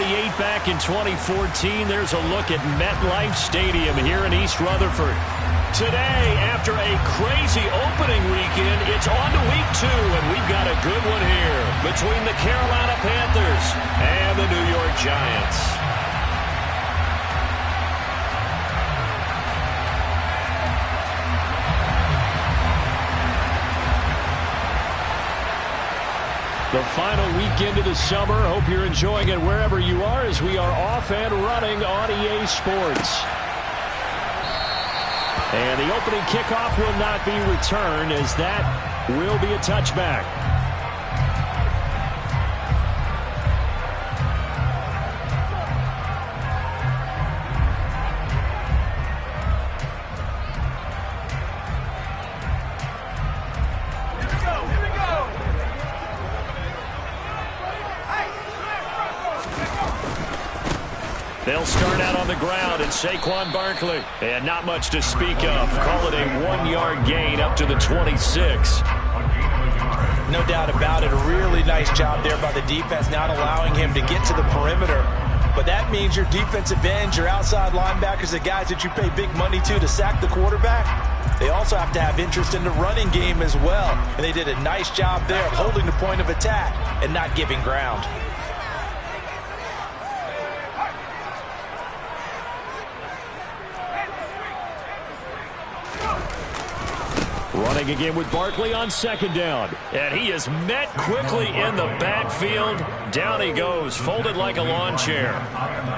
28 back in 2014. There's a look at MetLife Stadium here in East Rutherford. Today, after a crazy opening weekend, it's on to week 2, and we've got a good one here between the Carolina Panthers and the New York Giants. The final weekend of the summer. Hope you're enjoying it wherever you are as we are off and running on EA Sports. And the opening kickoff will not be returned as that will be a touchback. They'll start out on the ground, and Saquon Barkley. And not much to speak of. Call it a 1-yard gain up to the 26. No doubt about it. A really nice job there by the defense, not allowing him to get to the perimeter. But that means your defensive ends, your outside linebackers, the guys that you pay big money to sack the quarterback, they also have to have interest in the running game as well. And they did a nice job there of holding the point of attack and not giving ground. Running again with Barkley on second down. And he is met quickly in the backfield. Down he goes, folded like a lawn chair.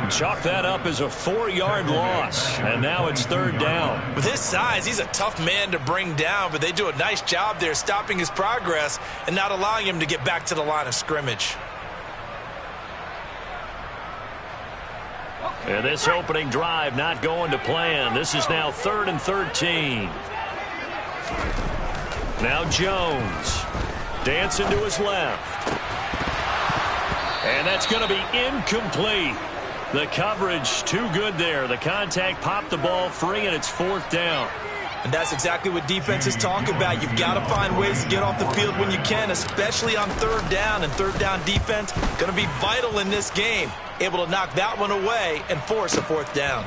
Chalk that up as a 4-yard loss. And now it's third down. With his size, he's a tough man to bring down, but they do a nice job there stopping his progress and not allowing him to get back to the line of scrimmage. And this opening drive not going to plan. This is now 3rd and 13. Now Jones. Dancing to his left. And that's going to be incomplete. The coverage too good there. The contact popped the ball free, and it's 4th down. And that's exactly what defenses talk about. You've got to find ways to get off the field when you can, especially on 3rd down. And 3rd down defense going to be vital in this game. Able to knock that one away and force a 4th down.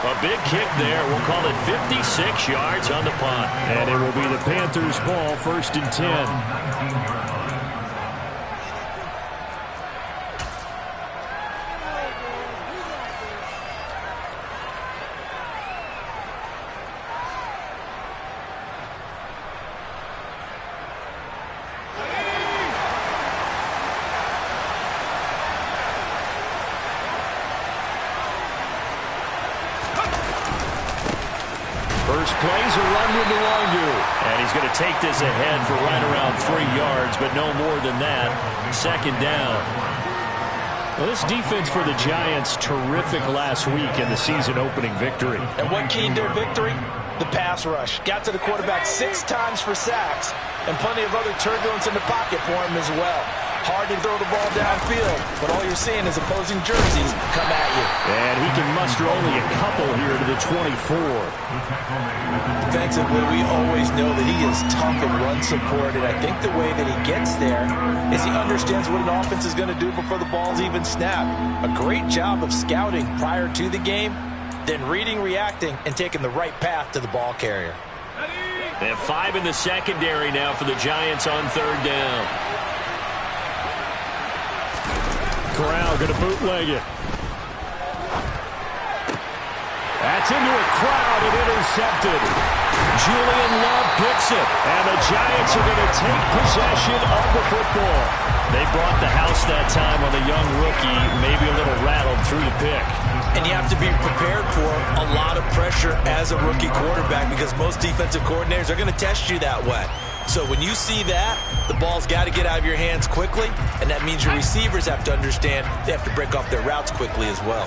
A big kick there. We'll call it 56 yards on the punt. And it will be the Panthers' ball, 1st and 10. First play's a run with Nwangwu. And he's going to take this ahead for right around 3 yards, but no more than that. 2nd down. Well, this defense for the Giants, terrific last week in the season-opening victory. And what keyed their victory? The pass rush. Got to the quarterback 6 times for sacks, and plenty of other turbulence in the pocket for him as well. Hard to throw the ball downfield, but all you're seeing is opposing jerseys come at you. And he can muster only a couple here to the 24. Defensively, we always know that he is tough and run support, and I think the way that he gets there is he understands what an offense is going to do before the ball's even snapped. A great job of scouting prior to the game, then reading, reacting, and taking the right path to the ball carrier. They have 5 in the secondary now for the Giants on 3rd down. Corral going to bootleg it. That's into a crowd and intercepted. Julian Love picks it, and the Giants are going to take possession of the football. They brought the house that time on the young rookie, maybe a little rattled through the pick. And you have to be prepared for a lot of pressure as a rookie quarterback because most defensive coordinators are going to test you that way. So when you see that, the ball's got to get out of your hands quickly, and that means your receivers have to understand they have to break off their routes quickly as well.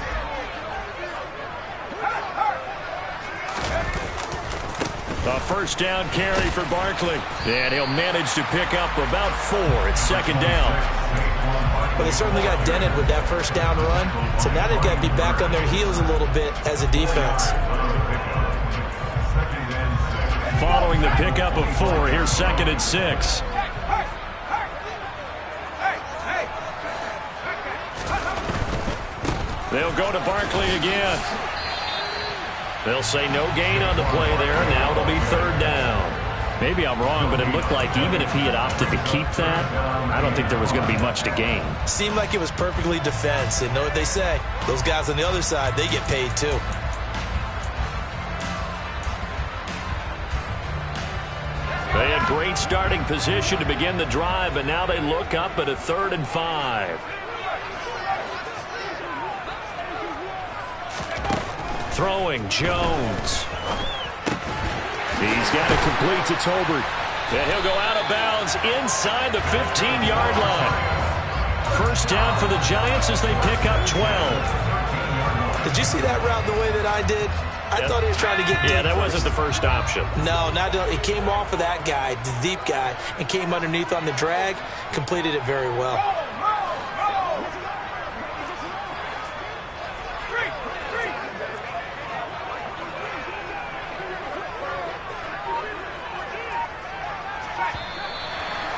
A 1st down carry for Barkley, and he'll manage to pick up about 4. It's 2nd down. But they certainly got dented with that 1st down run, so now they've got to be back on their heels a little bit as a defense. Following the pickup of 4, here's 2nd and 6. They'll go to Barkley again. They'll say no gain on the play there. Now it'll be third down. Maybe I'm wrong, but it looked like even if he had opted to keep that, I don't think there was going to be much to gain. Seemed like it was perfectly defense. And know what they say? Those guys on the other side, they get paid too. They had great starting position to begin the drive, but now they look up at a 3rd and 5. Throwing Jones. He's got it complete to Tolbert. And he'll go out of bounds inside the 15-yard line. First down for the Giants as they pick up 12. Did you see that route the way that I did? I thought he was trying to get deep. Yeah, that wasn't the first option. No, it came off of that guy, the deep guy, and came underneath on the drag. Completed it very well.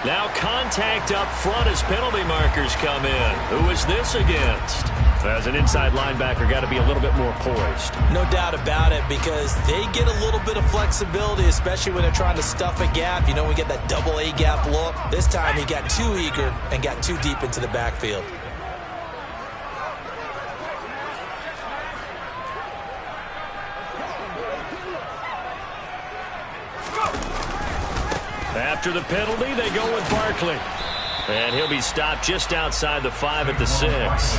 Now contact up front as penalty markers come in. Who is this against? As an inside linebacker, got to be a little bit more poised. No doubt about it, because they get a little bit of flexibility, especially when they're trying to stuff a gap. You know, we get that double A gap look. This time he got too eager and got too deep into the backfield. After the penalty, they go with Barkley. And he'll be stopped just outside the 5 at the 6.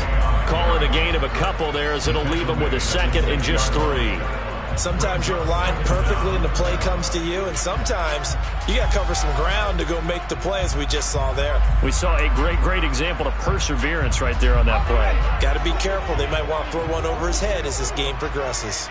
Call it a gain of a couple there as it'll leave him with a 2nd and just 3. Sometimes you're aligned perfectly and the play comes to you, and sometimes you got to cover some ground to go make the play, as we just saw there. We saw a great example of perseverance right there on that play. Got to be careful. They might want to throw one over his head as this game progresses.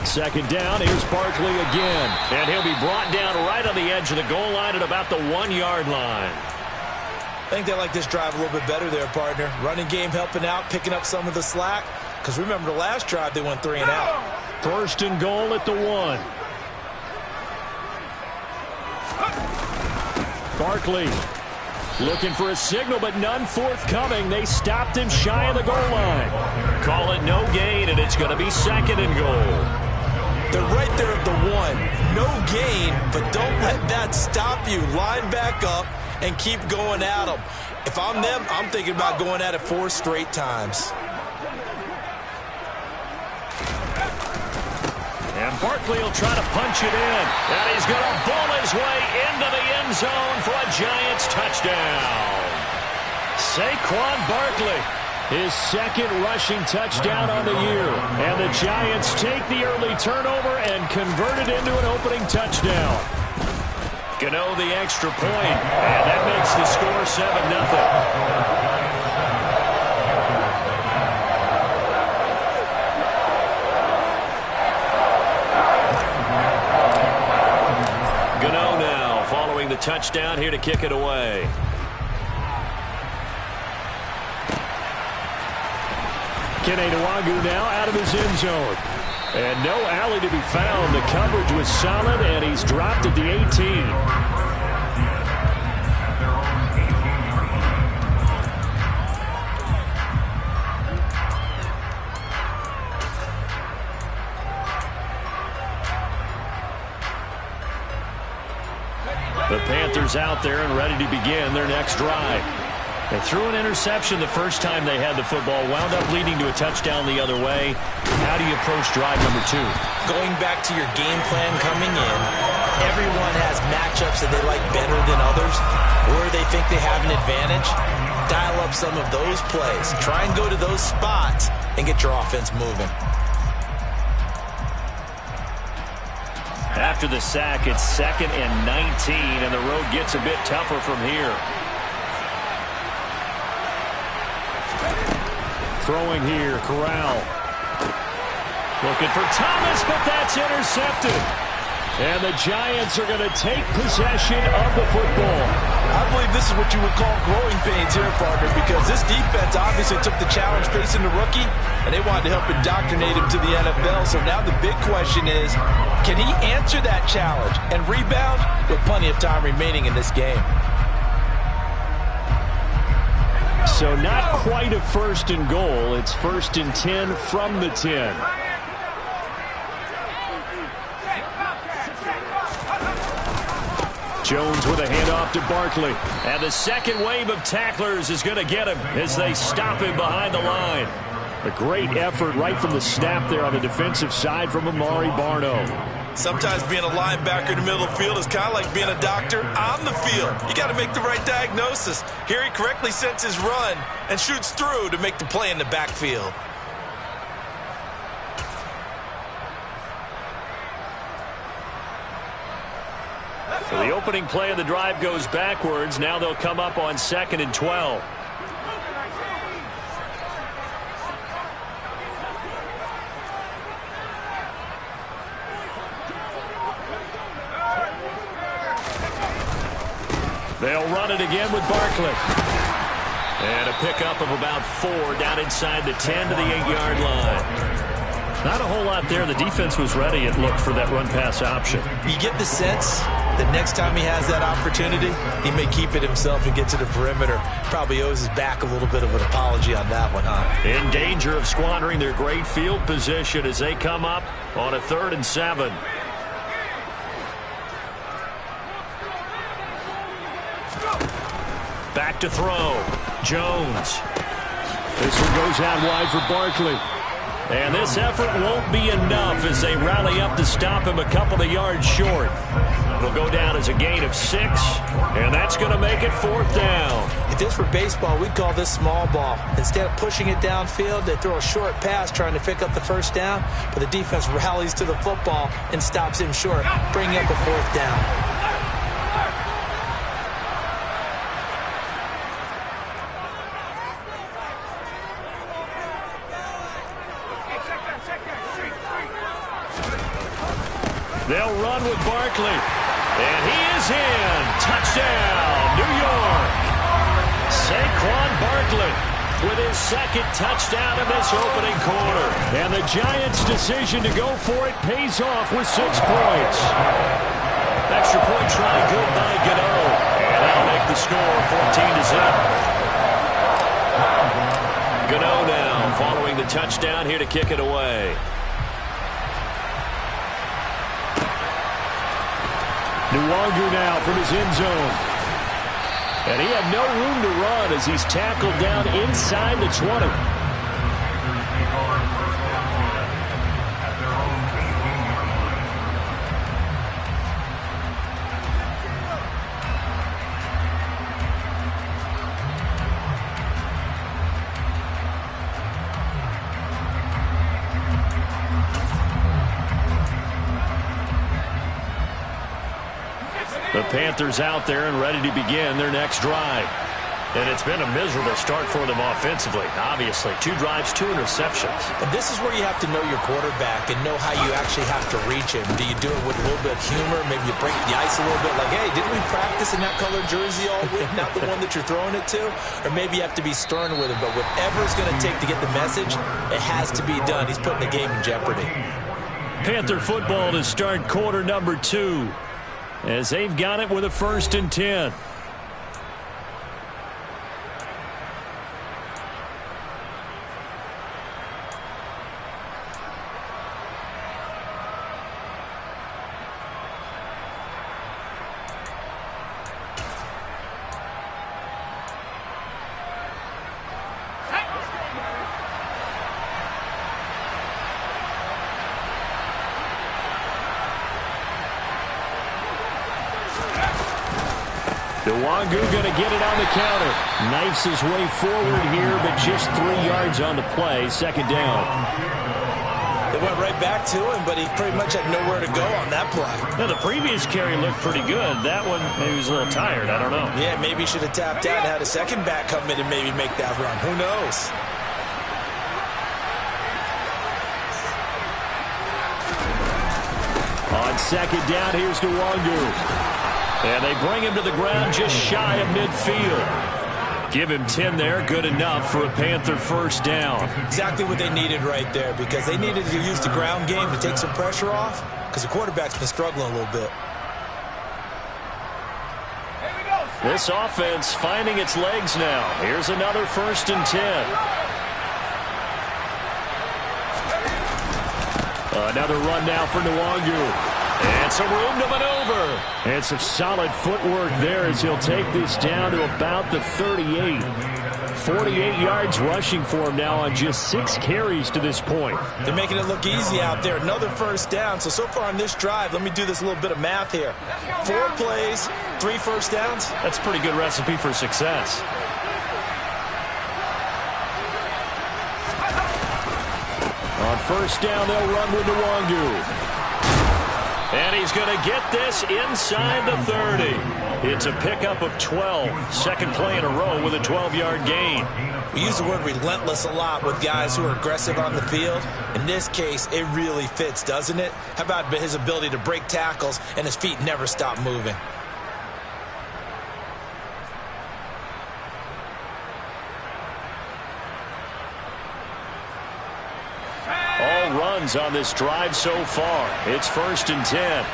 Second down, here's Barkley again. And he'll be brought down right on the edge of the goal line at about the 1-yard line. I think they like this drive a little bit better there, partner. Running game helping out, picking up some of the slack. Because remember the last drive, they went 3 and out. First and goal at the 1. Barkley looking for a signal, but none forthcoming. They stopped him shy of the goal line. Call it no gain, and it's going to be 2nd and goal. They're right there at the 1. No gain, but don't let that stop you. Line back up and keep going at them. If I'm them, I'm thinking about going at it 4 straight times. And Barkley will try to punch it in. And he's going to bowl his way into the end zone for a Giants touchdown. Saquon Barkley, his 2nd rushing touchdown on the year. And the Giants take the early turnover and convert it into an opening touchdown. Gano the extra point, and that makes the score 7-0. The touchdown here to kick it away. Kene Nwangwu now out of his end zone. And no alley to be found. The coverage was solid, and he's dropped at the 18. The Panthers out there and ready to begin their next drive. They threw an interception the first time they had the football, wound up leading to a touchdown the other way. How do you approach drive number 2? Going back to your game plan coming in, everyone has matchups that they like better than others, or they think they have an advantage. Dial up some of those plays. Try and go to those spots and get your offense moving. After the sack, it's 2nd and 19, and the road gets a bit tougher from here. Throwing here, Corral. Looking for Thomas, but that's intercepted. And the Giants are going to take possession of the football. I believe this is what you would call growing pains here, partner, because this defense obviously took the challenge facing the rookie, and they wanted to help indoctrinate him to the NFL. So now the big question is, can he answer that challenge and rebound with plenty of time remaining in this game? So not quite a 1st and goal. It's 1st and 10 from the 10. Jones with a handoff to Barkley. And the second wave of tacklers is going to get him as they stop him behind the line. A great effort right from the snap there on the defensive side from Amari Barno. Sometimes being a linebacker in the middle of the field is kind of like being a doctor on the field. You got to make the right diagnosis. Here he correctly sets his run and shoots through to make the play in the backfield. So the opening play of the drive goes backwards. Now they'll come up on 2nd and 12. They'll run it again with Barkley. And a pickup of about 4 down inside the 10 to the 8-yard line. Not a whole lot there. The defense was ready, it looked, for that run-pass option. You get the sense that next time he has that opportunity, he may keep it himself and get to the perimeter. Probably owes his back a little bit of an apology on that one, huh? In danger of squandering their great field position as they come up on a 3rd and 7. Back to throw. Jones. This one goes out wide for Barkley. And this effort won't be enough as they rally up to stop him a couple of yards short. It'll go down as a gain of 6, and that's going to make it 4th down. If this were baseball, we'd call this small ball. Instead of pushing it downfield, they throw a short pass trying to pick up the 1st down, but the defense rallies to the football and stops him short, bringing up a 4th down. They'll run with Barkley. And he is in. Touchdown, New York. Saquon Barkley with his 2nd touchdown in this opening quarter. And the Giants' decision to go for it pays off with 6 points. Extra point try good by Gano. And that'll make the score 14-0. Gano now following the touchdown here to kick it away. Nwangu now from his end zone. And he had no room to run as he's tackled down inside the 20. The Panthers out there and ready to begin their next drive. And it's been a miserable start for them offensively, obviously. 2 drives, 2 interceptions. And this is where you have to know your quarterback and know how you actually have to reach him. Do you do it with a little bit of humor? Maybe you break the ice a little bit like, hey, didn't we practice in that colored jersey all week? Not the one that you're throwing it to? Or maybe you have to be stern with him. But whatever it's going to take to get the message, it has to be done. He's putting the game in jeopardy. Panther football to start quarter number 2. As they've got it with a 1st and 10. Nwangu going to get it on the counter. Knifes his way forward here, but just 3 yards on the play. 2nd down. They went right back to him, but he pretty much had nowhere to go on that play. Now, the previous carry looked pretty good. That one, maybe he was a little tired. I don't know. Yeah, maybe he should have tapped out and had a second back come in and maybe make that run. Who knows? On 2nd down, here's Nwangu. And they bring him to the ground just shy of midfield. Give him 10 there, good enough for a Panther 1st down. Exactly what they needed right there, because they needed to use the ground game to take some pressure off, because the quarterback's been struggling a little bit. Here we go. This offense finding its legs now. Here's another 1st and 10. Another run now for Nwangu. And some room to maneuver. And some solid footwork there as he'll take this down to about the 38. 48 yards rushing for him now on just 6 carries to this point. They're making it look easy out there. Another 1st down. So far on this drive, let me do this little bit of math here. 4 plays, 3 1st downs. That's a pretty good recipe for success. On 1st down, they'll run with Nwangu. And he's going to get this inside the 30. It's a pickup of 12. 2nd play in a row with a 12-yard gain. We use the word relentless a lot with guys who are aggressive on the field. In this case, it really fits, doesn't it? How about his ability to break tackles and his feet never stop moving? All runs on this drive so far. It's 1st and 10.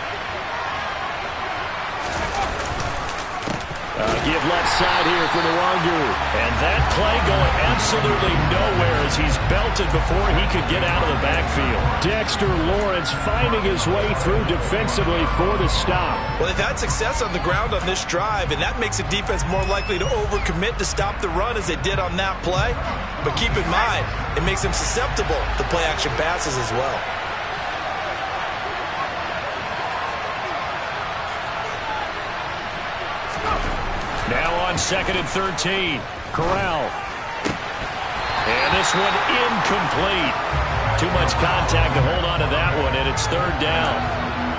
Give left side here for Nwangu. And that play going absolutely nowhere as he's belted before he could get out of the backfield. Dexter Lawrence finding his way through defensively for the stop. Well, they've had success on the ground on this drive, and that makes the defense more likely to overcommit to stop the run as they did on that play. But keep in mind, it makes them susceptible to play-action passes as well. Now on 2nd and 13. Corral. And this one incomplete. Too much contact to hold on to that one, and it's 3rd down.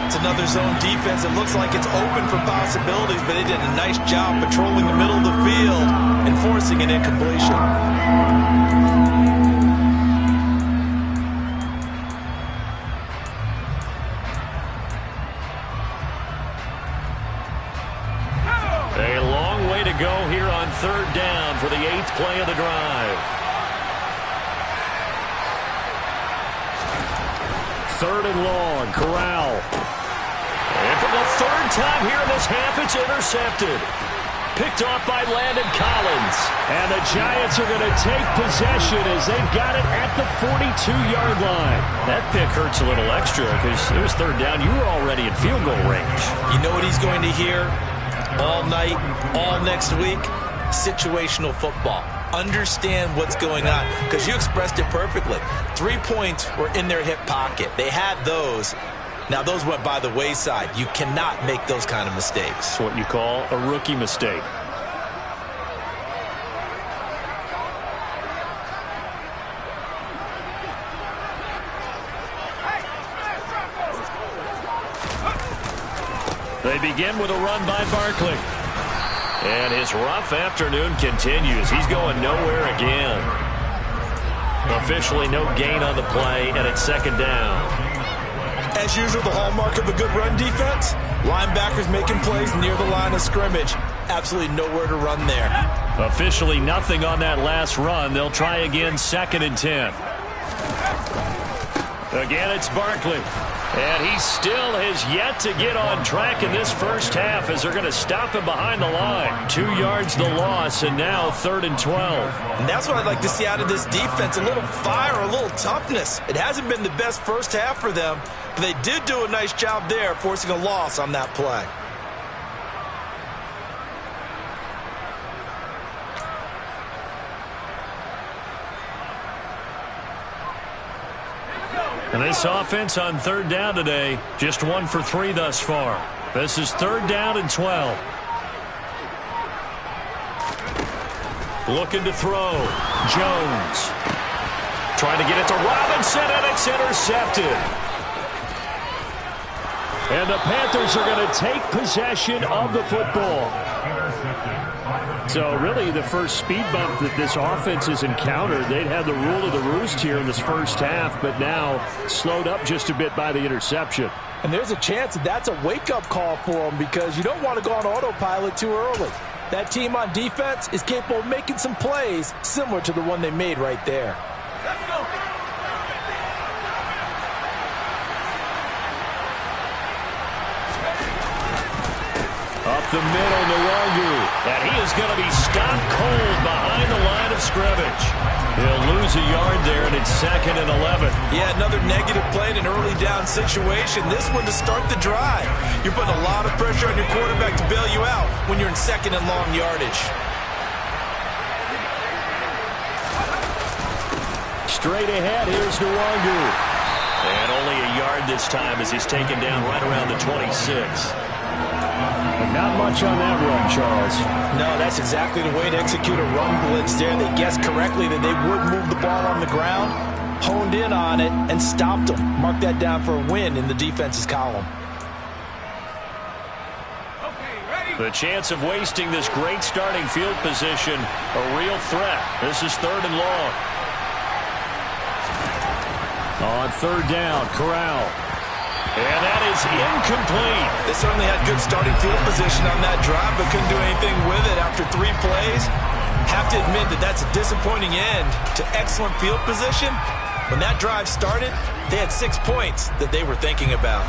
It's another zone defense. It looks like it's open for possibilities, but they did a nice job patrolling the middle of the field and forcing an incompletion. A long way to go here on 3rd down for the 8th play of the drive. 3rd and long, Corral. And for the 3rd time here in this half, it's intercepted. Picked off by Landon Collins. And the Giants are going to take possession as they've got it at the 42-yard line. That pick hurts a little extra because it was 3rd down. You were already in field goal range. You know what he's going to hear all night, all next week? Situational football. Understand what's going on, because you expressed it perfectly. 3 points were in their hip pocket. They had those. Now, those went by the wayside. You cannot make those kind of mistakes. It's what you call a rookie mistake. They begin with a run by Barkley. And his rough afternoon continues. He's going nowhere again. Officially no gain on the play, and it's 2nd down. As usual, the hallmark of a good run defense, linebackers making plays near the line of scrimmage. Absolutely nowhere to run there. Officially nothing on that last run. They'll try again, 2nd and 10. Again, it's Barkley. And he still has yet to get on track in this first half as they're going to stop him behind the line. 2 yards the loss, and now 3rd and 12. And that's what I'd like to see out of this defense, a little fire, a little toughness. It hasn't been the best first half for them, but they did do a nice job there, forcing a loss on that play. And this offense on 3rd down today, just 1 for 3 thus far. This is 3rd down and 12. Looking to throw. Jones. Trying to get it to Robinson, and it's intercepted. And the Panthers are going to take possession of the football. So really the first speed bump that this offense has encountered, they'd had the rule of the roost here in this first half, but now slowed up just a bit by the interception. And there's a chance that that's a wake-up call for them, because you don't want to go on autopilot too early. That team on defense is capable of making some plays similar to the one they made right there. Let's go. Up the middle, Nwangu. And he is going to be stopped cold behind the line of scrimmage. He'll lose a yard there, and it's 2nd and 11. Yeah, another negative play in an early down situation. This one to start the drive. You're putting a lot of pressure on your quarterback to bail you out when you're in 2nd and long yardage. Straight ahead, here's Nwangu. And only a yard this time as he's taken down right around the 26. Not much on that run, Charles. No, that's exactly the way to execute a run blitz there. They guessed correctly that they would move the ball on the ground, honed in on it, and stopped them. Mark that down for a win in the defense's column. The chance of wasting this great starting field position, a real threat. This is 3rd and long. On 3rd down, Corral. And that is incomplete. They certainly had good starting field position on that drive, but couldn't do anything with it after 3 plays. Have to admit that that's a disappointing end to excellent field position. When that drive started, they had 6 points that they were thinking about.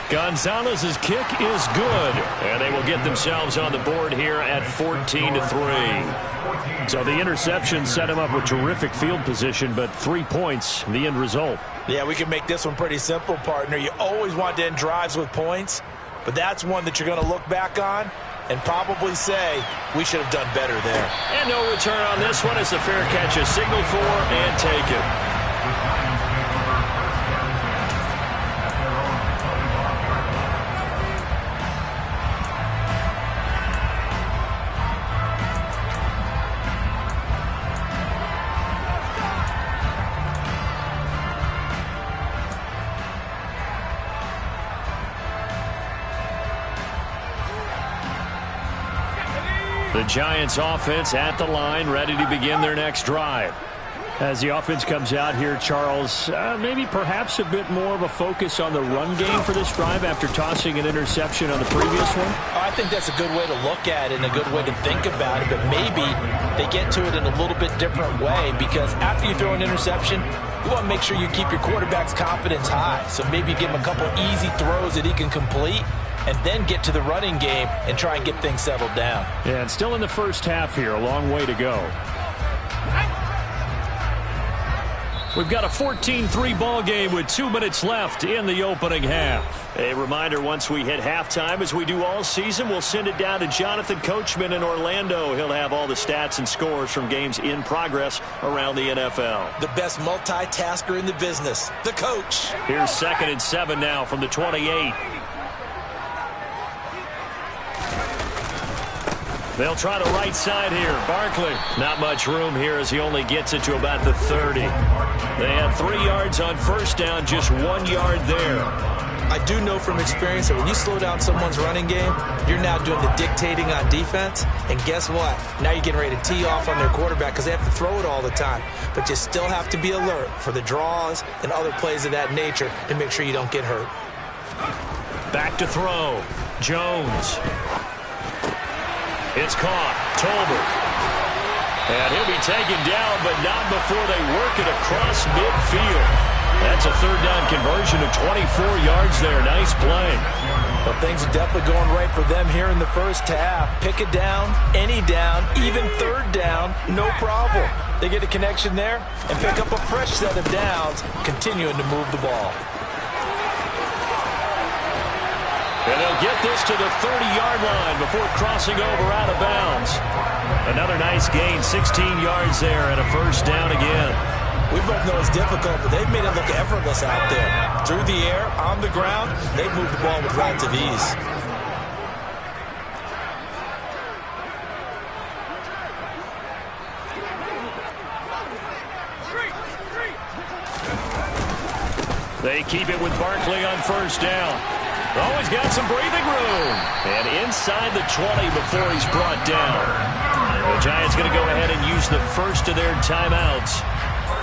Gonzalez's kick is good, and they will get themselves on the board here at 14-3. So the interception set him up with terrific field position, but 3 points, the end result. Yeah, we can make this one pretty simple, partner. You always want to end drives with points, but that's one that you're going to look back on and probably say, we should have done better there. And no return on this one as the fair catch is signaled for and taken. The Giants offense at the line, ready to begin their next drive. As the offense comes out here, Charles, maybe perhaps a bit more of a focus on the run game for this drive after tossing an interception on the previous one? I think that's a good way to look at it and a good way to think about it, but maybe they get to it in a little bit different way, because after you throw an interception, you want to make sure you keep your quarterback's confidence high. So maybe give him a couple easy throws that he can complete, and then get to the running game and try and get things settled down. Yeah, and still in the first half here, a long way to go. We've got a 14-3 ball game with 2 minutes left in the opening half. A reminder, once we hit halftime, as we do all season, we'll send it down to Jonathan Coachman in Orlando. He'll have all the stats and scores from games in progress around the NFL. The best multitasker in the business, the coach. Here's 2nd and 7 now from the 28. They'll try the right side here. Barkley. Not much room here as he only gets it to about the 30. They had 3 yards on first down, just 1 yard there. I do know from experience that when you slow down someone's running game, you're now doing the dictating on defense. And guess what? Now you're getting ready to tee off on their quarterback because they have to throw it all the time. But you still have to be alert for the draws and other plays of that nature to make sure you don't get hurt. Back to throw. Jones. It's caught. Tolbert. And he'll be taken down, but not before they work it across midfield. That's a 3rd down conversion of 24 yards there. Nice play. Well, things are definitely going right for them here in the first half. Pick it down, any down, even 3rd down, no problem. They get a connection there and pick up a fresh set of downs, continuing to move the ball. And they'll get this to the 30-yard line before crossing over out of bounds. Another nice gain, 16 yards there, and a first down again. We both know it's difficult, but they've made it look effortless out there. Through the air, on the ground, they've moved the ball with lots of ease. They keep it with Barkley on first down. Oh, he's got some breathing room. And inside the 20 before he's brought down. The Giants going to go ahead and use the first of their timeouts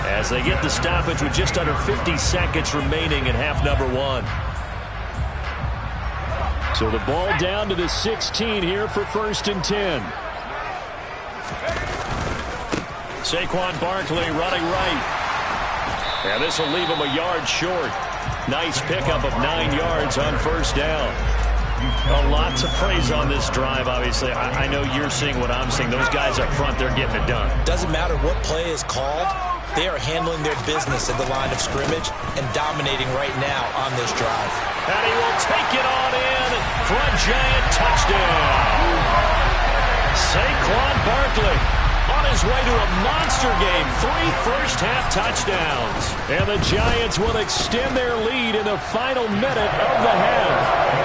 as they get the stoppage with just under 50 seconds remaining in half number 1. So the ball down to the 16 here for 1st and 10. Saquon Barkley running right. And this will leave him a yard short. Nice pickup of 9 yards on first down. A lot to praise on this drive, obviously. I know you're seeing what I'm seeing. Those guys up front, they're getting it done. Doesn't matter what play is called. They are handling their business at the line of scrimmage and dominating right now on this drive. And he will take it on in for a giant touchdown. Saquon Barkley on his way to a monster game. 3 first-half touchdowns. And the Giants will extend their lead in the final minute of the half.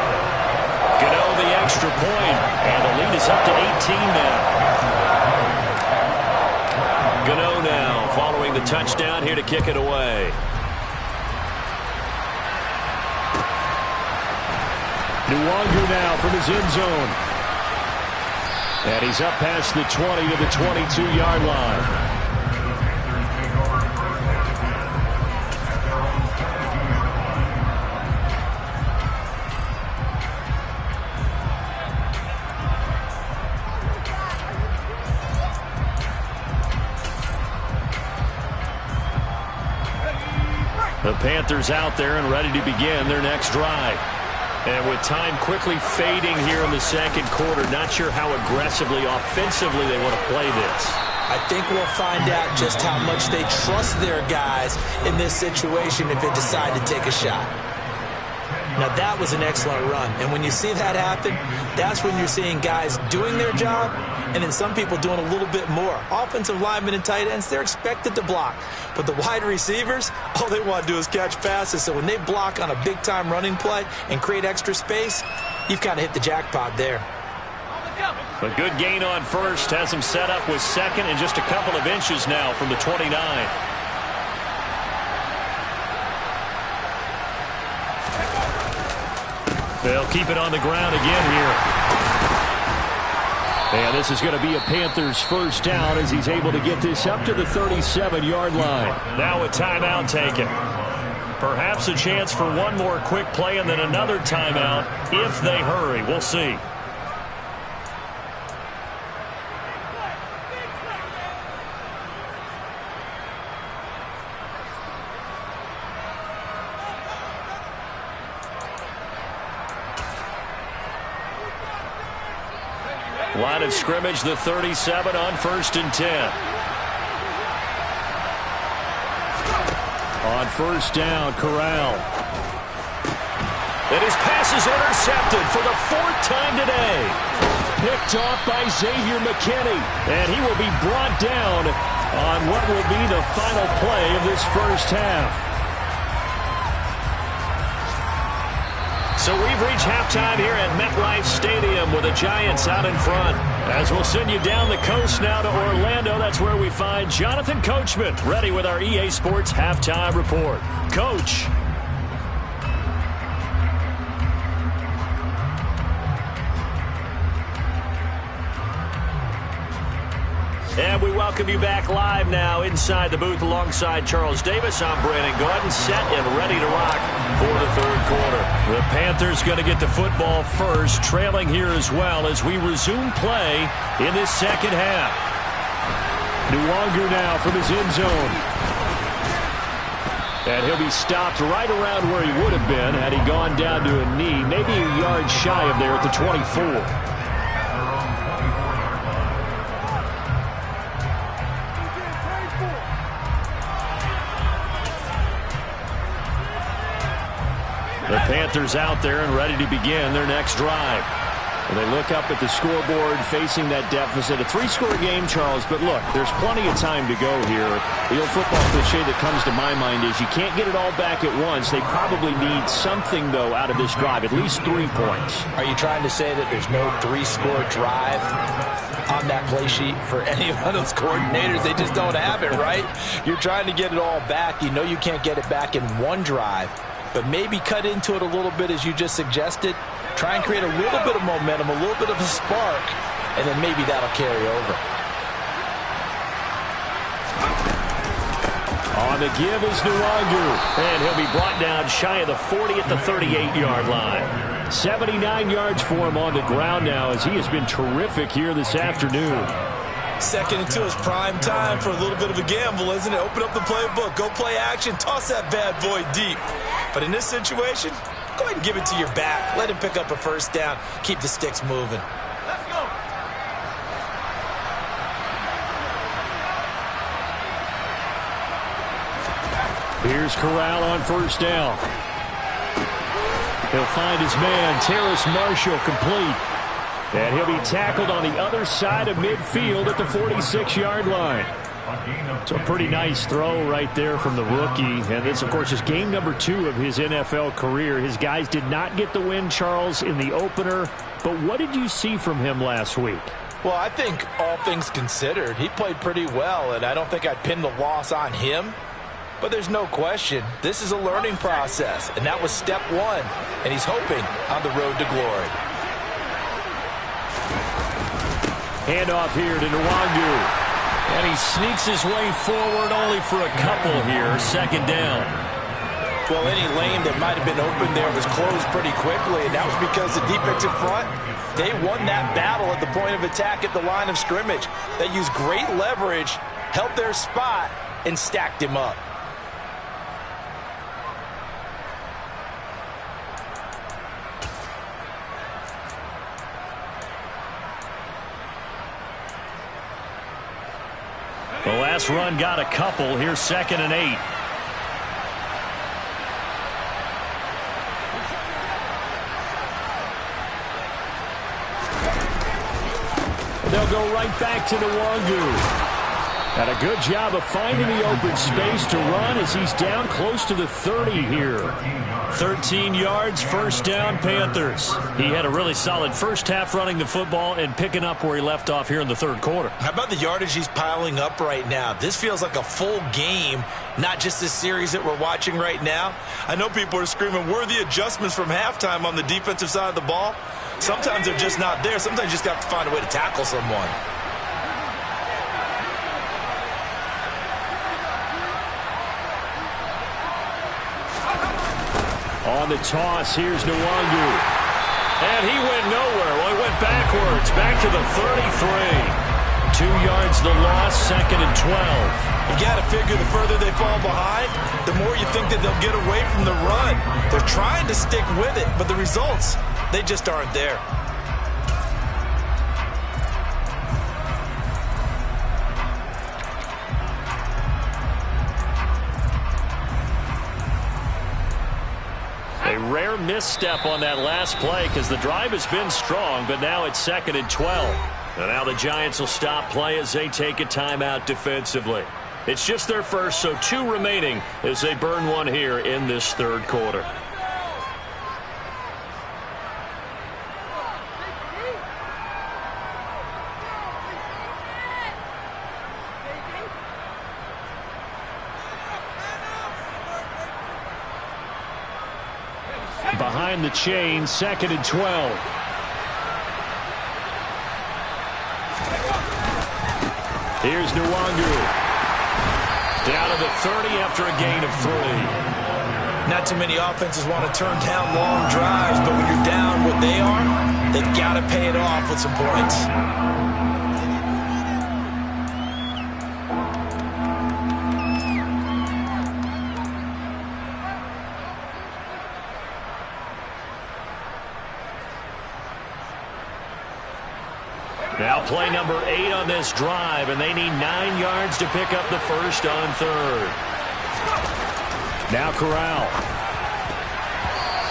Gano the extra point, and the lead is up to 18 now. Gano now following the touchdown here to kick it away. Nwangu now from his end zone. And he's up past the 20 to the 22-yard line. The Panthers out there and ready to begin their next drive. And with time quickly fading here in the second quarter, not sure how aggressively, offensively they want to play this. I think we'll find out just how much they trust their guys in this situation if they decide to take a shot. Now, that was an excellent run. And when you see that happen, that's when you're seeing guys doing their job and then some people doing a little bit more. Offensive linemen and tight ends, they're expected to block. But the wide receivers, all they want to do is catch passes. So when they block on a big-time running play and create extra space, you've kind of hit the jackpot there. A good gain on first has him set up with second and just a couple of inches now from the 29. They'll keep it on the ground again here. And this is going to be a Panthers first down as he's able to get this up to the 37-yard line. Now a timeout taken. Perhaps a chance for one more quick play and then another timeout if they hurry. We'll see. Line of scrimmage, the 37 on 1st and 10. On first down, Corral. And his pass is intercepted for the 4th time today. Picked off by Xavier McKinney. And he will be brought down on what will be the final play of this first half. So we've reached halftime here at MetLife Stadium with the Giants out in front. As we'll send you down the coast now to Orlando, that's where we find Jonathan Coachman ready with our EA Sports Halftime Report. Coach. And we welcome you back live now inside the booth alongside Charles Davis. I'm Brandon Gordon, set and ready to rock for the third quarter. The Panthers going to get the football first, trailing here as well as we resume play in this second half. Nwangu now from his end zone. And he'll be stopped right around where he would have been had he gone down to a knee, maybe a yard shy of there at the 24. The Panthers out there and ready to begin their next drive. And they look up at the scoreboard facing that deficit. A 3-score game, Charles, but look, there's plenty of time to go here. The old football cliche that comes to my mind is you can't get it all back at once. They probably need something, though, out of this drive, at least 3 points. Are you trying to say that there's no 3-score drive on that play sheet for any of those coordinators? They just don't have it, right? You're trying to get it all back. You know you can't get it back in one drive. But maybe cut into it a little bit as you just suggested. Try and create a little bit of momentum, a little bit of a spark, and then maybe that'll carry over. On the give is Nwangu. And he'll be brought down shy of the 40 at the 38-yard line. 79 yards for him on the ground now as he has been terrific here this afternoon. Second into his prime time for a little bit of a gamble, isn't it? Open up the playbook, go play action, toss that bad boy deep. But in this situation, go ahead and give it to your back. Let him pick up a first down. Keep the sticks moving. Let's go. Here's Corral on first down. He'll find his man, Terrace Marshall, complete. And he'll be tackled on the other side of midfield at the 46-yard line. So a pretty nice throw right there from the rookie. And this, of course, is game number 2 of his NFL career. His guys did not get the win, Charles, in the opener. But what did you see from him last week? Well, I think all things considered, he played pretty well, and I don't think I'd pin the loss on him. But there's no question, this is a learning process, and that was step 1, and he's hoping on the road to glory. Handoff here to Nwangu. And he sneaks his way forward only for a couple here. Second down. Well, any lane that might have been open there was closed pretty quickly, and that was because the defensive front, they won that battle at the point of attack at the line of scrimmage. They used great leverage, held their spot, and stacked him up. The last run got a couple. Here's 2nd and 8. They'll go right back to Nwangu. And a good job of finding the open space to run as he's down close to the 30 here. 13 yards, first down, Panthers. He had a really solid first half running the football and picking up where he left off here in the third quarter. How about the yardage he's piling up right now? This feels like a full game, not just this series that we're watching right now. I know people are screaming, where are the adjustments from halftime on the defensive side of the ball? Sometimes they're just not there. Sometimes you just got to find a way to tackle someone. On the toss, here's Nwangu. And he went nowhere. Well, he went backwards, back to the 33. 2 yards the loss, 2nd and 12. You got to figure the further they fall behind, the more you think that they'll get away from the run. They're trying to stick with it, but the results, they just aren't there. A rare misstep on that last play because the drive has been strong, but now it's 2nd and 12. And now the Giants will stop play as they take a timeout defensively. It's just their first, so 2 remaining as they burn one here in this third quarter. Behind the chain, 2nd and 12. Here's Nwangu. Down to the 30 after a gain of 3. Not too many offenses want to turn down long drives, but when you're down what they are, they've got to pay it off with some points. Now play number 8 on this drive, and they need 9 yards to pick up the first on third. Now Corral.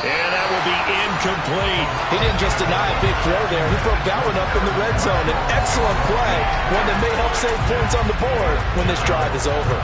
And that will be incomplete. He didn't just deny a big throw there. He broke that one up in the red zone. An excellent play, one that may help save points on the board when this drive is over.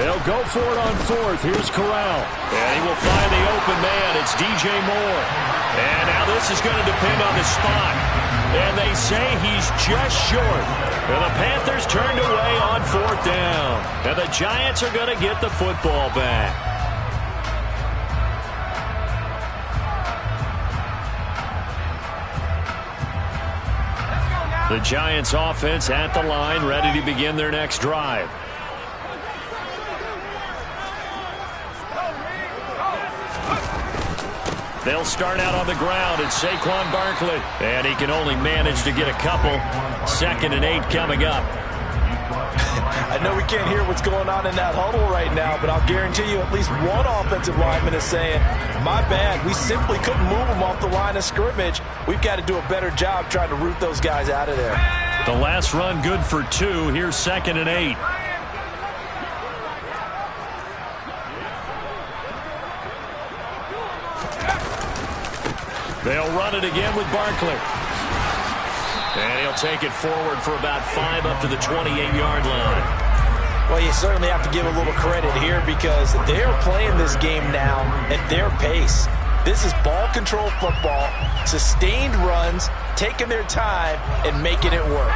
They'll go for it on fourth. Here's Corral. And he will find the open man. It's DJ Moore. And now this is going to depend on the spot. and they say he's just short. And the Panthers turned away on 4th down. And the Giants are going to get the football back. The Giants offense at the line, ready to begin their next drive. They'll start out on the ground. It's Saquon Barkley. And he can only manage to get a couple. 2nd and 8 coming up. I know we can't hear what's going on in that huddle right now, but I'll guarantee you at least one offensive lineman is saying, my bad, we simply couldn't move them off the line of scrimmage. We've got to do a better job trying to root those guys out of there. The last run good for 2. Here's 2nd and 8. They'll run it again with Barkley. And he'll take it forward for about 5 up to the 28-yard line. Well, you certainly have to give a little credit here because they're playing this game now at their pace. This is ball control football, sustained runs, taking their time and making it work.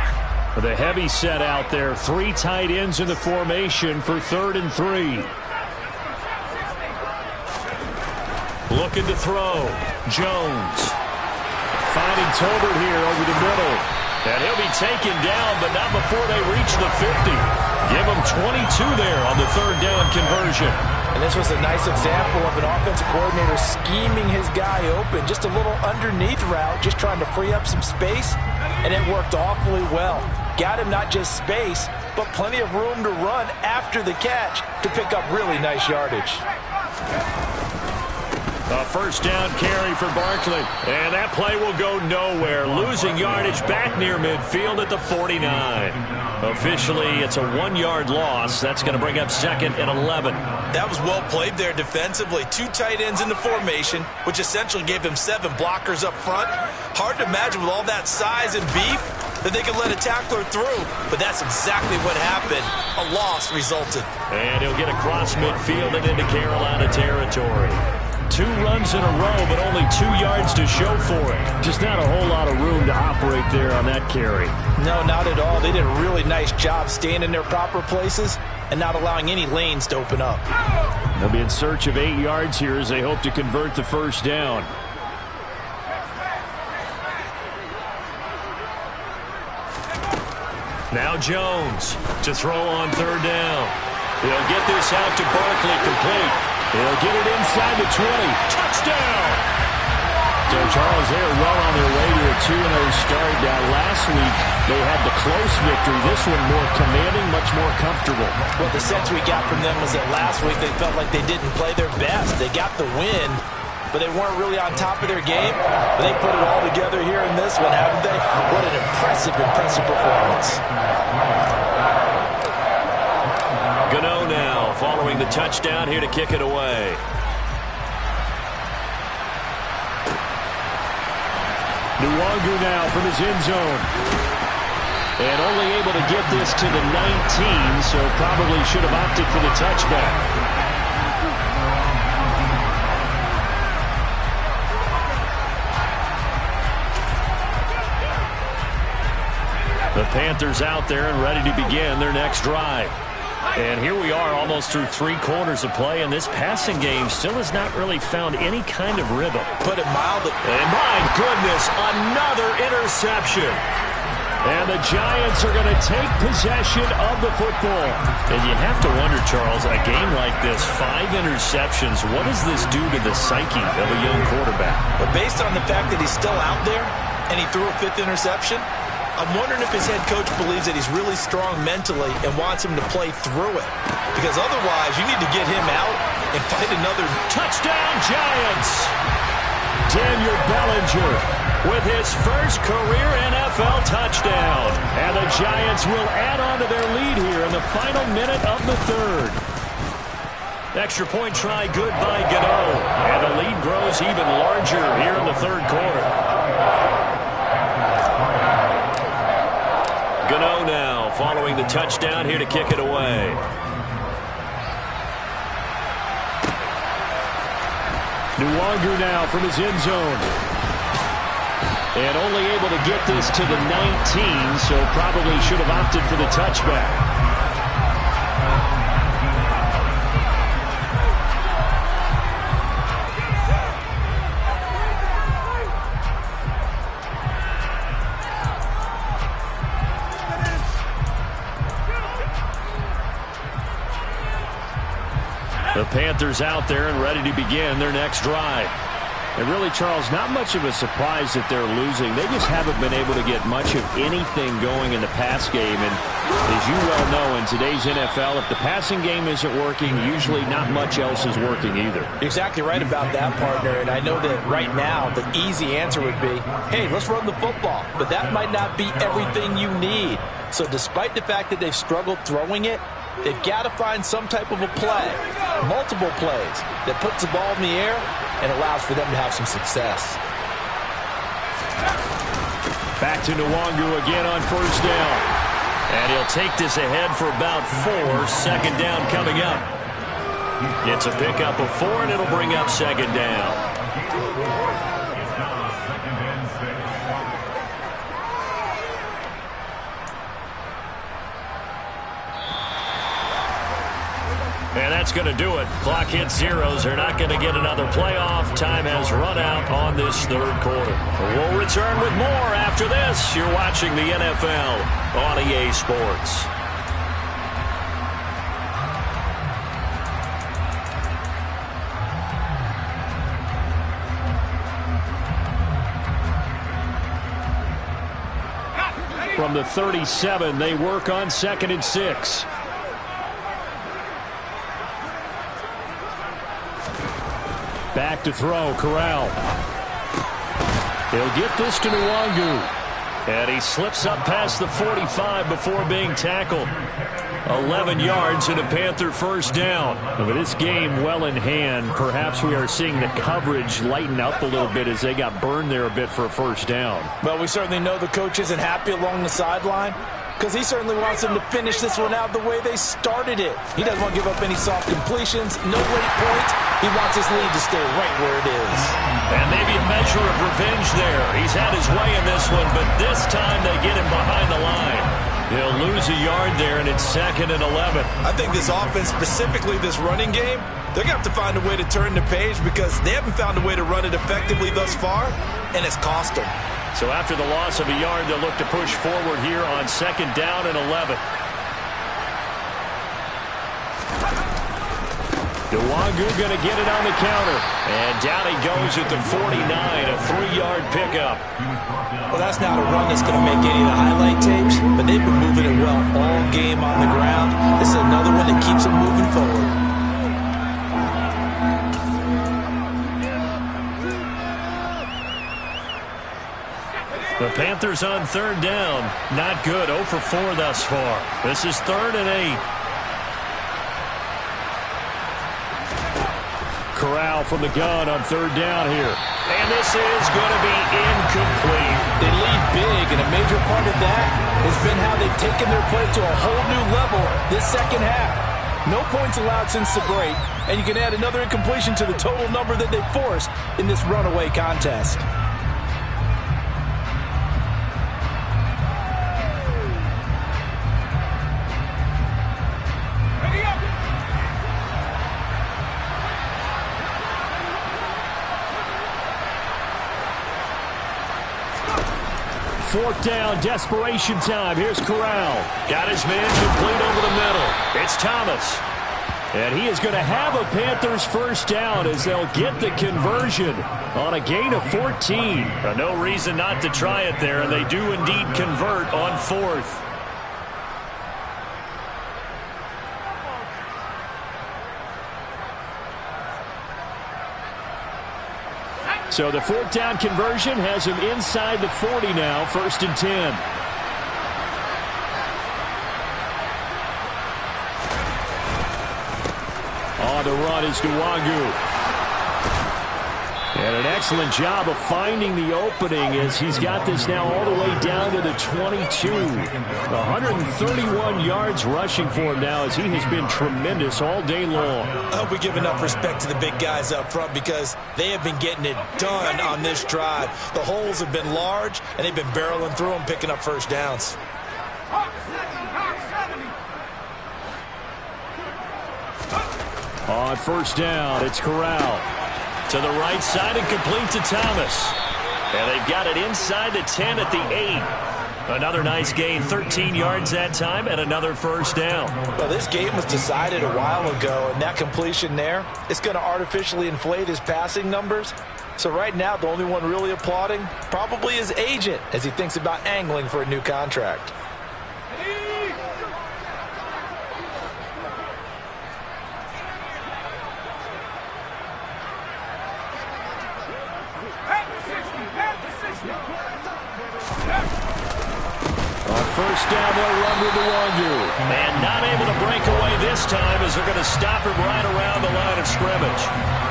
The heavy set out there, 3 tight ends in the formation for 3rd and 3. Looking to throw. Jones. Finding Tolbert here over the middle. And he'll be taken down, but not before they reach the 50. Give him 22 there on the 3rd down conversion. And this was a nice example of an offensive coordinator scheming his guy open. Just a little underneath route, just trying to free up some space. And it worked awfully well. Got him not just space, but plenty of room to run after the catch to pick up really nice yardage. A 1st down carry for Barkley. And that play will go nowhere. Losing yardage back near midfield at the 49. Officially, it's a 1-yard loss. That's going to bring up 2nd and 11. That was well played there defensively. 2 tight ends in the formation, which essentially gave them 7 blockers up front. Hard to imagine with all that size and beef that they could let a tackler through. But that's exactly what happened. A loss resulted. And he'll get across midfield and into Carolina territory. 2 runs in a row, but only 2 yards to show for it. Just not a whole lot of room to operate there on that carry. No, not at all. They did a really nice job staying in their proper places and not allowing any lanes to open up. They'll be in search of 8 yards here as they hope to convert the 1st down. Now Jones to throw on 3rd down. He'll get this out to Barkley complete. He'll get it inside the 20. Touchdown! So Charles, they are well on their way to a 2-0 start. Last week, they had the close victory. This one more commanding, much more comfortable. Well, the sense we got from them was that last week they felt like they didn't play their best. They got the win, but they weren't really on top of their game. But they put it all together here in this one, haven't they? What an impressive performance. Gano now following the touchdown here to kick it away. Nwangu now from his end zone. And only able to get this to the 19, so probably should have opted for the touchback. The Panthers out there and ready to begin their next drive. And here we are almost through 3 quarters of play, and this passing game still has not really found any kind of rhythm. Put it mildly. And my goodness, another interception. And the Giants are going to take possession of the football. And you have to wonder, Charles, a game like this, 5 interceptions, what does this do to the psyche of a young quarterback? But based on the fact that he's still out there and he threw a 5th interception, I'm wondering if his head coach believes that he's really strong mentally and wants him to play through it. Because otherwise, you need to get him out and fight another. Touchdown, Giants! Daniel Bellinger with his first career NFL touchdown. And the Giants will add on to their lead here in the final minute of the 3rd. Extra point try good by Gano. And the lead grows even larger here in the 3rd quarter. Gano now following the touchdown here to kick it away. Nwangu now from his end zone. And only able to get this to the 19, so probably should have opted for the touchback. The Panthers out there and ready to begin their next drive. And really, Charles, not much of a surprise that they're losing. They just haven't been able to get much of anything going in the pass game. And as you well know, in today's NFL, if the passing game isn't working, usually not much else is working either. Exactly right about that, partner. And I know that right now the easy answer would be, hey, let's run the football. But that might not be everything you need. So despite the fact that they've struggled throwing it, they've got to find some type of a play, multiple plays, that puts the ball in the air and allows for them to have some success. Back to Nwangu again on first down. And he'll take this ahead for about 4. Second down coming up. It's a pickup of 4, and it'll bring up second down. And that's going to do it. Clock hits zeros. They're not going to get another playoff. Time has run out on this third quarter. We'll return with more after this. You're watching the NFL on EA Sports. From the 37, they work on 2nd and 6. Back to throw, Corral. He'll get this to Nwangu. And he slips up past the 45 before being tackled. 11 yards and a Panther first down. And with this game well in hand, perhaps we are seeing the coverage lighten up a little bit as they got burned there a bit for a first down. Well, we certainly know the coach isn't happy along the sideline, because he certainly wants them to finish this one out the way they started it. He doesn't want to give up any soft completions, no late points. He wants his lead to stay right where it is. And maybe a measure of revenge there. He's had his way in this one, but this time they get him behind the line. He'll lose a yard there, and it's 2nd and 11. I think this offense, specifically this running game, they're going to have to find a way to turn the page, because they haven't found a way to run it effectively thus far, and it's cost them. So after the loss of a yard, they'll look to push forward here on 2nd down and 11. Nwangu going to get it on the counter. And down he goes at the 49, a 3-yard pickup. Well, that's not a run that's going to make any of the highlight tapes, but they've been moving it well all game on the ground. This is another one that keeps them moving forward. The Panthers on 3rd down. Not good. 0 for 4 thus far. This is 3rd and 8. Corral from the gun on 3rd down here. And this is going to be incomplete. They lead big, and a major part of that has been how they've taken their play to a whole new level this second half. No points allowed since the break, and you can add another incompletion to the total number that they've forced in this runaway contest. Fourth down, desperation time. Here's Corral. Got his man complete over the middle. It's Thomas. And he is going to have a Panthers first down as they'll get the conversion on a gain of 14. No reason not to try it there, and they do indeed convert on 4th. So the 4th down conversion has him inside the 40 now, 1st and 10. On the run is Nwangu. And an excellent job of finding the opening as he's got this now all the way down to the 22. 131 yards rushing for him now as he has been tremendous all day long. I hope we give enough respect to the big guys up front because they have been getting it done on this drive. The holes have been large, and they've been barreling through them, picking up first downs. On first down, it's Corral. To the right side and complete to Thomas. And they've got it inside the 10 at the 8. Another nice gain, 13 yards that time, and another first down. Well, this game was decided a while ago, and that completion there, it's going to artificially inflate his passing numbers. So right now, the only one really applauding probably his agent as he thinks about angling for a new contract. First down, they'll run with the Wangu. And not able to break away this time as they're going to stop him right around the line of scrimmage.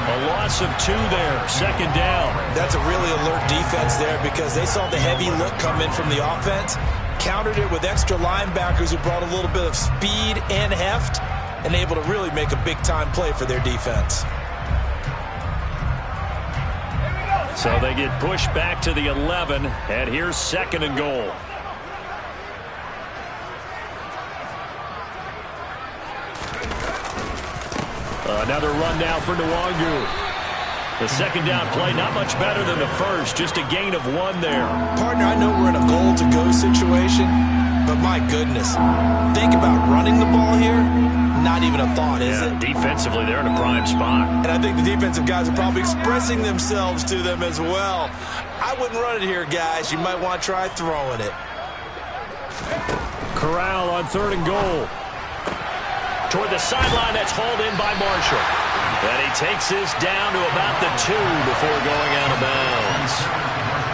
A loss of 2 there, second down. That's a really alert defense there because they saw the heavy look come in from the offense, countered it with extra linebackers who brought a little bit of speed and heft, and able to really make a big-time play for their defense. So they get pushed back to the 11, and here's second and goal. Another run now for Nwangu. The second down play, not much better than the first, just a gain of 1 there. Partner, I know we're in a goal-to-go situation, but my goodness, think about running the ball here. Not even a thought, is it? Defensively, they're in a prime spot. And I think the defensive guys are probably expressing themselves to them as well. I wouldn't run it here, guys. You might want to try throwing it. Corral on third and goal. Toward the sideline, that's hauled in by Marshall. And he takes this down to about the 2 before going out of bounds.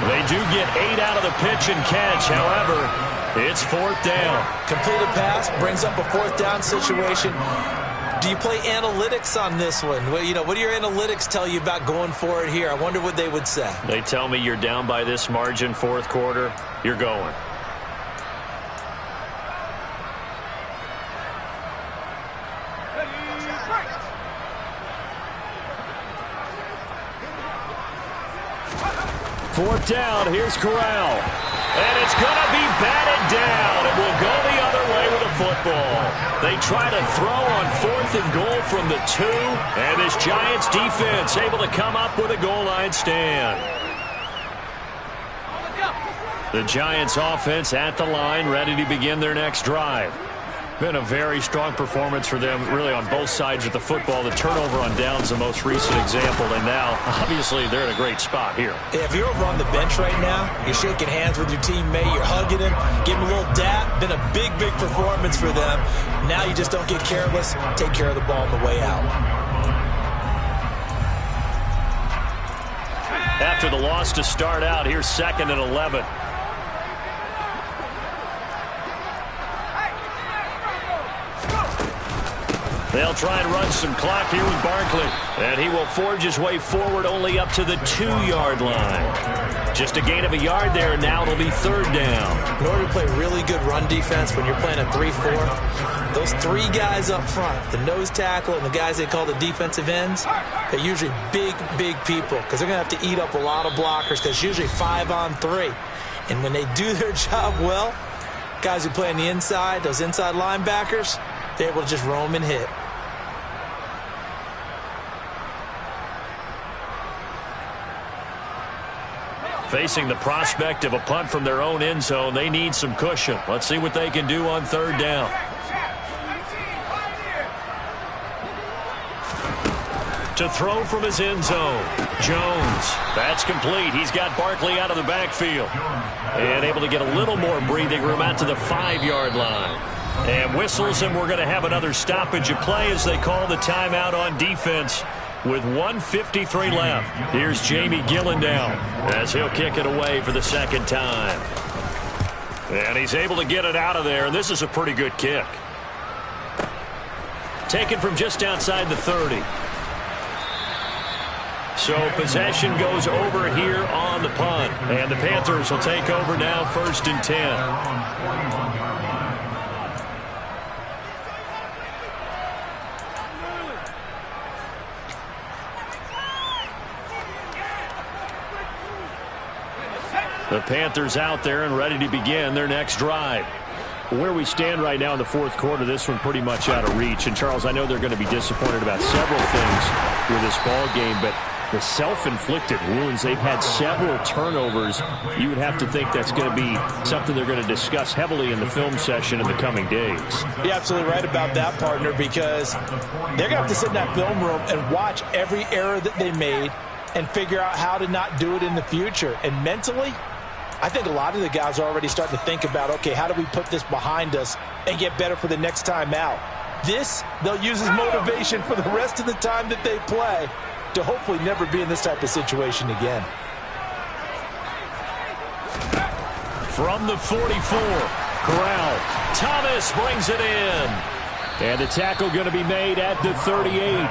They do get 8 out of the pitch and catch. However, it's fourth down. Completed pass brings up a fourth down situation. Do you play analytics on this one? Well, what do your analytics tell you about going for it here? I wonder what they would say. They tell me you're down by this margin fourth quarter, you're going. Fourth down, here's Corral. And it's going to be batted down. It will go the other way with the football. They try to throw on fourth and goal from the 2. And this Giants defense able to come up with a goal line stand. The Giants offense at the line, ready to begin their next drive. Been a very strong performance for them, really, on both sides of the football. The turnover on downs the most recent example, and now, obviously, they're in a great spot here. Yeah, if you're over on the bench right now, you're shaking hands with your teammate, you're hugging him, giving him a little dap. Been a big, big performance for them. Now you just don't get careless. Take care of the ball on the way out. After the loss to start out, here's second and 11. They'll try and run some clock here with Barkley. And he will forge his way forward only up to the 2-yard line. Just a gain of a yard there, and now it'll be third down. In order to play really good run defense when you're playing a 3-4, those 3 guys up front, the nose tackle and the guys they call the defensive ends, they're usually big, big people because they're going to have to eat up a lot of blockers because it's usually 5 on 3. And when they do their job well, guys who play on the inside, those inside linebackers, they're able to just roam and hit. Facing the prospect of a punt from their own end zone, they need some cushion. Let's see what they can do on third down. To throw from his end zone, Jones. That's complete. He's got Barkley out of the backfield. And able to get a little more breathing room out to the 5-yard line. And whistles, and we're going to have another stoppage of play as they call the timeout on defense with 1:53 left. Here's Jamie Gillendown as he'll kick it away for the second time. And he's able to get it out of there, and this is a pretty good kick. Taken from just outside the 30. So possession goes over here on the punt. And the Panthers will take over now, 1st and 10. The Panthers out there and ready to begin their next drive. Where we stand right now in the 4th quarter, this one pretty much out of reach. And, Charles, I know they're going to be disappointed about several things with this ball game, but the self-inflicted wounds, they've had several turnovers. You would have to think that's going to be something they're going to discuss heavily in the film session in the coming days. You're absolutely right about that, partner, because they're going to have to sit in that film room and watch every error that they made and figure out how to not do it in the future. And mentally, I think a lot of the guys are already starting to think about, okay, how do we put this behind us and get better for the next time out? This, they'll use as motivation for the rest of the time that they play to hopefully never be in this type of situation again. From the 44, Corral. Thomas brings it in. And the tackle going to be made at the 38.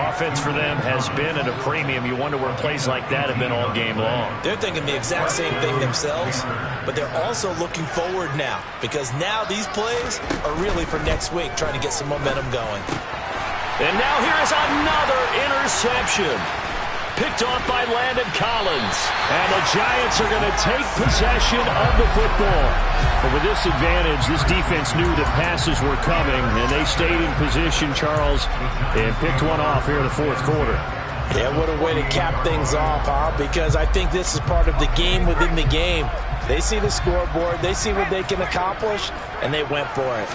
Offense for them has been at a premium. You wonder where plays like that have been all game long. They're thinking the exact same thing themselves, but they're also looking forward now because now these plays are really for next week, trying to get some momentum going. And now here is another interception. Picked off by Landon Collins. And the Giants are going to take possession of the football. But with this advantage, this defense knew that passes were coming, and they stayed in position, Charles, and picked one off here in the 4th quarter. Yeah, what a way to cap things off, huh? Because I think this is part of the game within the game. They see the scoreboard, they see what they can accomplish, and they went for it.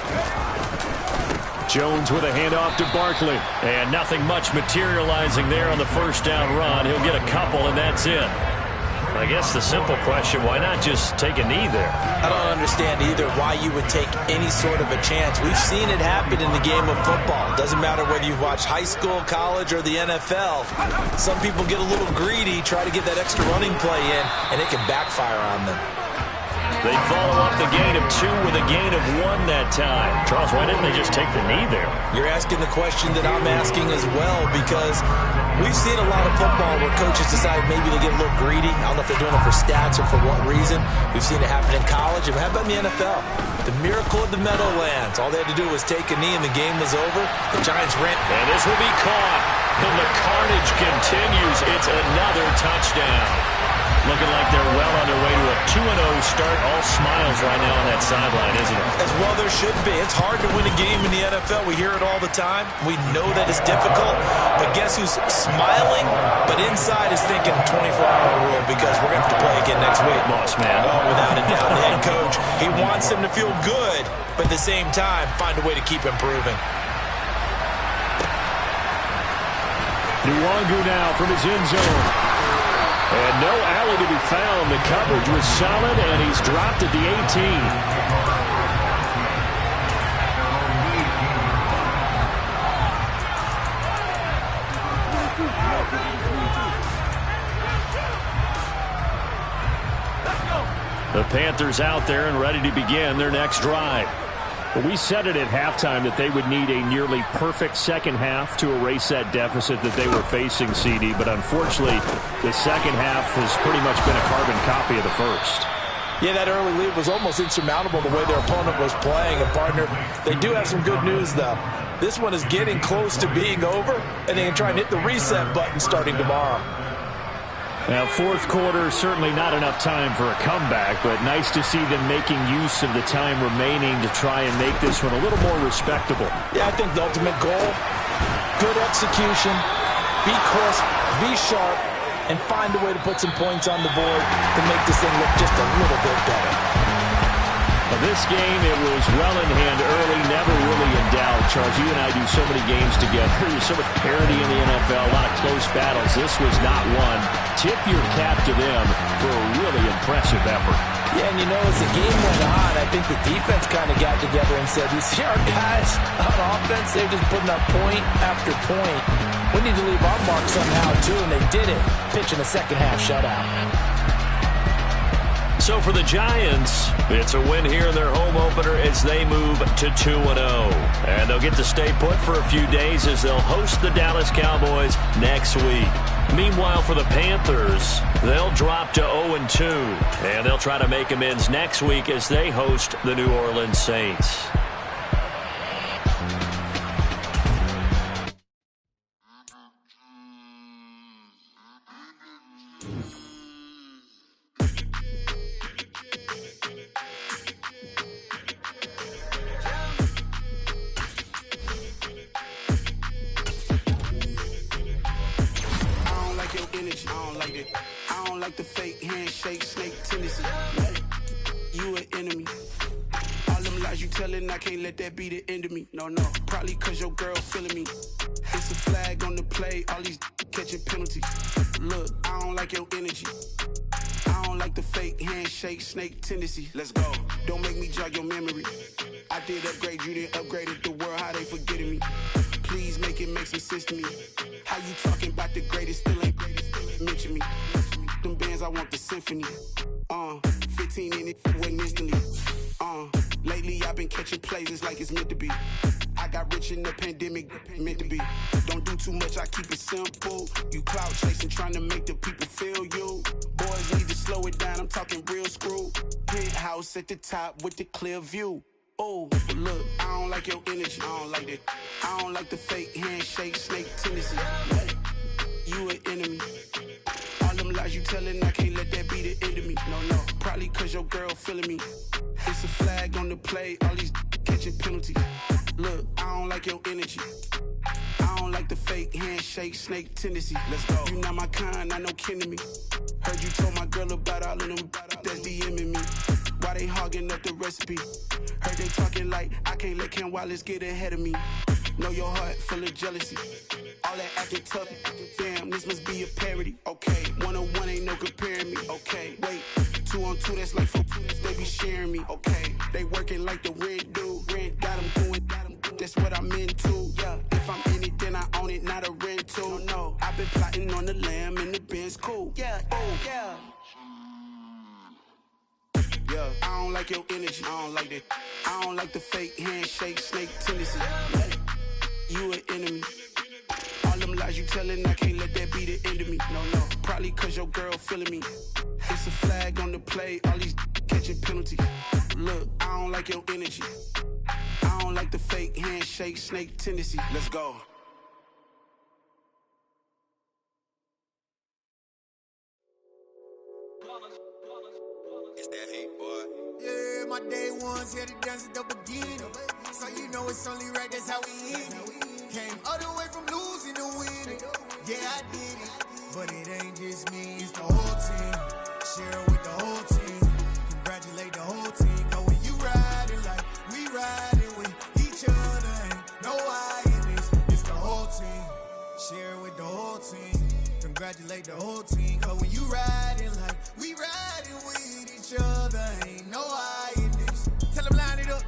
Jones with a handoff to Barkley. And nothing much materializing there on the 1st down run. He'll get a couple, and that's it. I guess the simple question, why not just take a knee there? I don't understand either why you would take any sort of a chance. We've seen it happen in the game of football. Doesn't matter whether you've watched high school, college, or the NFL. Some people get a little greedy, try to get that extra running play in, and it can backfire on them. They follow up the gain of 2 with a gain of 1 that time. Charles, why didn't they just take the knee there? You're asking the question that I'm asking as well, because we've seen a lot of football where coaches decide maybe they get a little greedy. I don't know if they're doing it for stats or for what reason. We've seen it happen in college. And how about in the NFL? The miracle of the Meadowlands. All they had to do was take a knee and the game was over. The Giants ran. And this will be caught. And the carnage continues. It's another touchdown. Looking like they're well on their way to a 2-0 start. All smiles right now on that sideline, isn't it? As well there should be. It's hard to win a game in the NFL. We hear it all the time. We know that it's difficult. But guess who's smiling? But inside is thinking 24-hour rule because we're going to have to play again next week. Boss man. Oh, without a doubt. The head coach, he wants them to feel good, but at the same time, find a way to keep improving. Nwangu now from his end zone. And no alley to be found. The coverage was solid, and he's dropped at the 18. The Panthers out there and ready to begin their next drive. Well, we said it at halftime that they would need a nearly perfect second half to erase that deficit that they were facing, CD. But unfortunately, the second half has pretty much been a carbon copy of the first. Yeah, that early lead was almost insurmountable the way their opponent was playing. And, partner, they do have some good news, though. This one is getting close to being over, and they can try and hit the reset button starting tomorrow. Now, 4th quarter, certainly not enough time for a comeback, but nice to see them making use of the time remaining to try and make this one a little more respectable. Yeah, I think the ultimate goal, good execution, be crisp, be sharp, and find a way to put some points on the board to make this thing look just a little bit better. This game, it was well in hand early, never really in doubt. Charles, you and I do so many games together. There's so much parity in the NFL, a lot of close battles. This was not one. Tip your cap to them for a really impressive effort. Yeah, and you know, as the game went on, I think the defense kind of got together and said, you see our guys on offense, they're just putting up point after point. We need to leave our mark somehow, too, and they did it, pitching a second-half shutout. So for the Giants, it's a win here in their home opener as they move to 2-0. And they'll get to stay put for a few days as they'll host the Dallas Cowboys next week. Meanwhile, for the Panthers, they'll drop to 0-2, and they'll try to make amends next week as they host the New Orleans Saints. I don't like the fake handshake, snake tendency. You an enemy. All them lies you telling, I can't let that be the end of me. No, probably cause your girl feeling me. It's a flag on the play, all these catching penalties. Look, I don't like your energy. I don't like the fake handshake, snake tendency. Let's go. Don't make me jog your memory. I did upgrade, you didn't upgrade it. The world, how they forgetting me. Please make it make some sense to me. How you talking about the greatest, still ain't greatest, still ain't mention me. Them bands, I want the symphony. 15 in it, went instantly. Lately I've been catching plays, it's like it's meant to be. I got rich in the pandemic, meant to be. Don't do too much, I keep it simple. You clout chasing, trying to make the people feel you. Boys need to slow it down, I'm talking real screw. Penthouse at the top with the clear view. Oh, look, I don't like your energy, I don't like that. I don't like the fake handshake, snake tendency. You an enemy. All them lies you telling, I can't let that be the end of me. No, probably cause your girl feeling me. It's a flag on the play, all these catching penalties. Look, I don't like your energy. I don't like the fake handshake, snake tendency. Let's go. You not my kind, I know kin to me. Heard you told my girl about all of them that's DMing me. Why they hogging up the recipe? Heard they talking like I can't let Ken Wallace get ahead of me. Know your heart full of jealousy. All that acting tough, damn, this must be a parody. Okay, 1-on-1 ain't no comparing me. Okay, wait, 2-on-2, that's like 4, they be sharing me. Okay, they working like the rent do. Rent got them doing, that's what I'm into. Yeah, if I'm in it, then I own it, not a rental. No, I've been plotting on the lamb and the Benz cool. Yeah, oh, yeah. Yeah, I don't like your energy, I don't like that. I don't like the fake handshake, snake tendency. You an enemy. All them lies you telling, I can't let that be the end of me. No, probably cause your girl feeling me. It's a flag on the play, all these catching penalties. Look, I don't like your energy. I don't like the fake handshake, snake tendency. Let's go. It's that hate, boy. Yeah, my day ones here to dance at the beginning. So you know it's only right, that's how we end it. Came all the way from losing to winning. Yeah, I did it. But it ain't just me, it's the whole team. Share it with the whole team. Congratulate the whole team. Cause when you riding like we riding with each other, ain't no I in this. It's the whole team. Share it with the whole team. Congratulate the whole team. Cause when you riding like we riding with each other, ain't no I in this. Tell them line it up.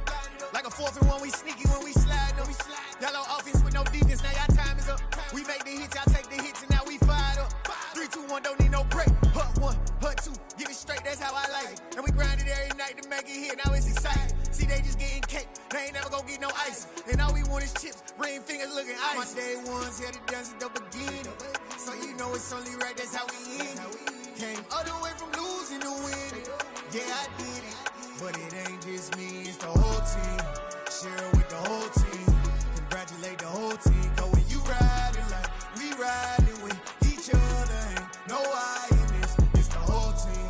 Like a 4th and 1, we sneaky when we slide. No, we slide. Y'all on offense with no defense, now y'all time is up. We make the hits, y'all take the hits, and now we fired up. 3, 2, 1, don't need no break. Hut 1, hut 2, get it straight, that's how I like it. And we grind it every night to make it hit, now it's exciting. See, they just getting cake, they ain't never gonna get no ice. And all we want is chips, ring fingers looking ice. My day ones here to dance at the beginning. So you know it's only right, that's how we end it. Came all the way from losing to winning. Yeah, I did it. But it ain't just me, it's the whole team. Share it with the whole team. Congratulate the whole team. Cause when you riding like we riding with each other, ain't no I in this. It's the whole team.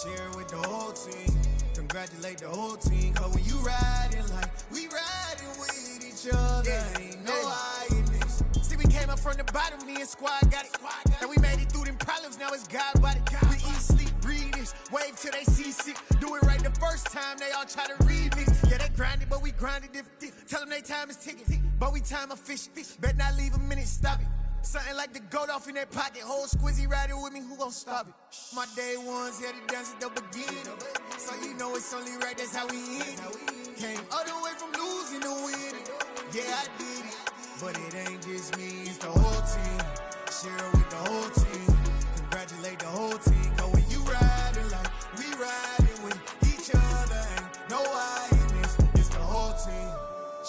Share it with the whole team. Congratulate the whole team. Cause when you riding like we riding with each other, ain't no I in this. See, we came up from the bottom, me and squad got it. And we made it through them problems, now it's God body. We eat, sleep, breathe this, wave till they see sick. Do it right the first time, they all try to remix. Yeah, they grinded, but we grinded different. Tell them they time is ticking, but we time a fish. Bet not leave a minute, stop it. Something like the goat off in that pocket. Whole squizzy riding with me, who gon' stop it? My day ones here to dance at the beginning. So you know it's only right, that's how we end it. Came all the way from losing to winning. Yeah, I did it. But it ain't just me, it's the whole team. Share it with the whole team. Congratulate the whole team. Cause when you riding like we riding with each other, ain't no I in this. It's the whole team.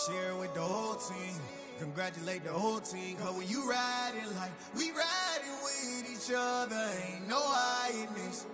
Share it with the whole team. Congratulate the whole team, cause when you riding like we riding with each other, ain't no hiding this.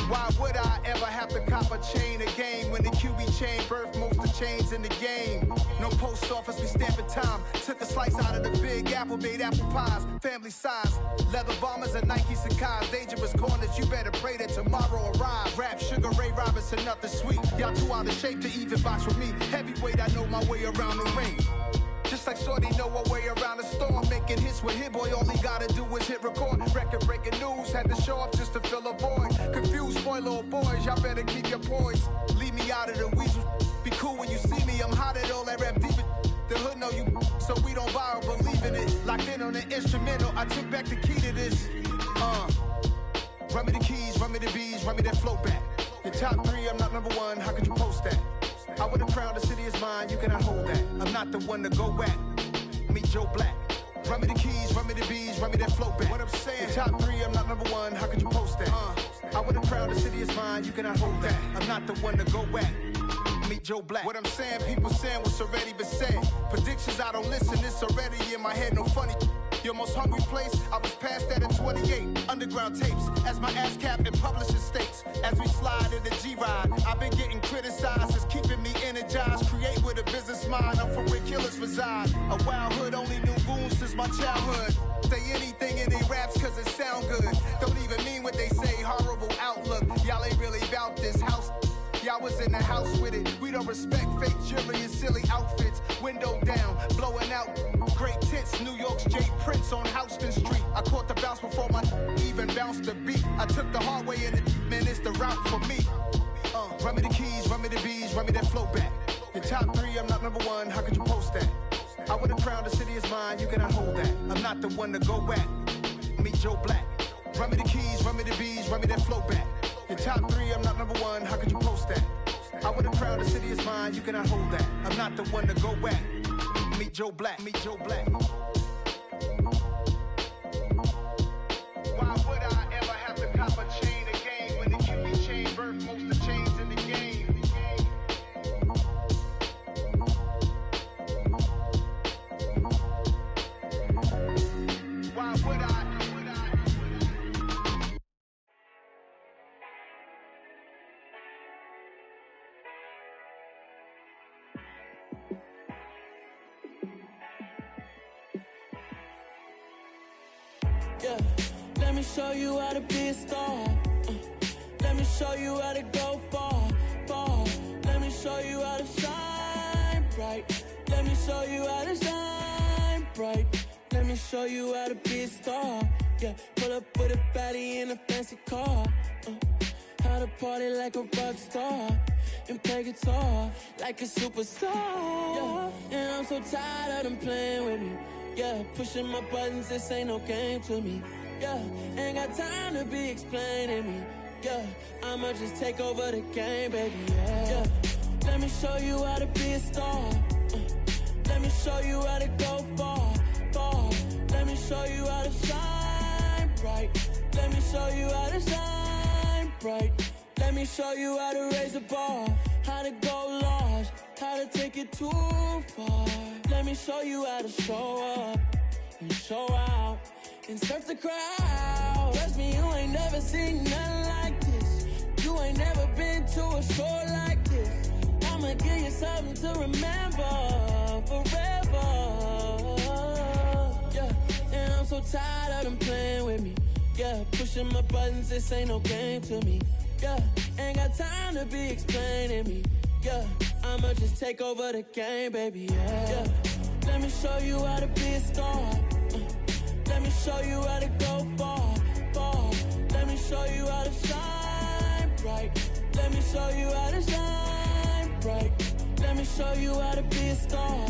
Why would I ever have to cop a chain a game when the QB chain birthed most of the chains in the game? No post office, we stamping time. Took a slice out of the big apple, made apple pies, family size. Leather bombers and Nike Sacai's. Dangerous corners, you better pray that tomorrow arrive. Rap, Sugar Ray Robinson, nothing sweet. Y'all too out of shape to even box with me. Heavyweight, I know my way around the ring. Just like Shorty know her way around the storm. Making hits with Hit Boy, all he gotta do is hit record. Record-breaking news, had to show up just to fill a void. Confused, spoiled little boys, y'all better keep your poise. Leave me out of the weasel. Be cool when you see me, I'm hot at all that rap deep. The hood know you, so we don't borrow, believe in it. Locked in on the instrumental, I took back the key to this. Run me the keys, run me the bees, run me that flow back. Your top 3, I'm not number 1, how could you post that? I would have crowned the city is mine, you cannot hold that. I'm not the one to go back. Meet Joe Black. Run me the keys, run me the bees, run me that flow back. What I'm saying, your top 3, I'm not number 1, how could you post that? I would have crowned the city is mine, you cannot hold that. I'm not the one to go back. Meet Joe Black. What I'm saying, people saying what's already been said. Predictions, I don't listen, it's already in my head, no funny. Your most hungry place, I was past that at 28. Underground tapes, as my ass cap in publishing states. As we slide in the G-Ride, I've been getting criticized, it's keeping me energized. Create with a business mind, I'm from where killers reside. A wild hood, only knew goons since my childhood. Say anything in they raps cause it sound good. Don't even mean what they say, horrible outlook. Y'all ain't really about this house. Y'all was in the house with it. We don't respect fake jewelry and silly outfits. Window down, blowing out great tits. New York's J. Prince on Houston Street. I caught the bounce before my even bounced the beat. I took the hard way in it, man, it's the route for me. Run me the keys, run me the bees, run me that flow back. Your top 3, I'm not number 1, how could you post that? I would have crowned the city is mine, you cannot hold that. I'm not the one to go back. Meet Joe Black. Run me the keys, run me the bees, run me that flow back. Your top 3, I'm not number 1, how could you post that? I would have crowned the city is mine, you cannot hold that. I'm not the one to go back. Meet Joe Black, meet Joe Black. Why would I ever have to cop a chain a game when the QB chain birthed most of the chains in the game? Why would I? Yeah, let me show you how to be a star. Let me show you how to go far, far. Let me show you how to shine bright. Let me show you how to shine bright. Let me show you how to be a star. Yeah, pull up with a baddie in a fancy car. How to party like a rock star and play guitar like a superstar. Yeah, and I'm so tired of them playing with me. Yeah, pushing my buttons, this ain't no game to me. Yeah, ain't got time to be explaining me. Yeah, I'ma just take over the game, baby. Yeah, let me show you how to be a star. Let me show you how to go far, far. Let me show you how to shine bright. Let me show you how to shine bright. Let me show you how to raise a bar, how to go large, how to take it too far. Let me show you how to show up and show out and surf the crowd. Trust me, you ain't never seen nothing like this. You ain't never been to a show like this. I'ma give you something to remember forever. Yeah, and I'm so tired of them playing with me. Yeah, pushing my buttons, this ain't no game to me. Yeah, ain't got time to be explaining me. Yeah, I'ma just take over the game, baby. Yeah, let me show you how to be a star. Let me show you how to go far, far. Let me show you how to shine bright. Let me show you how to shine bright. show you how to be a star.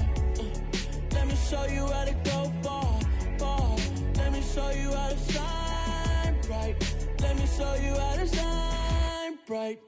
Let me show you how to go far, far. Let me show you how to shine bright. Let me show you how to shine bright.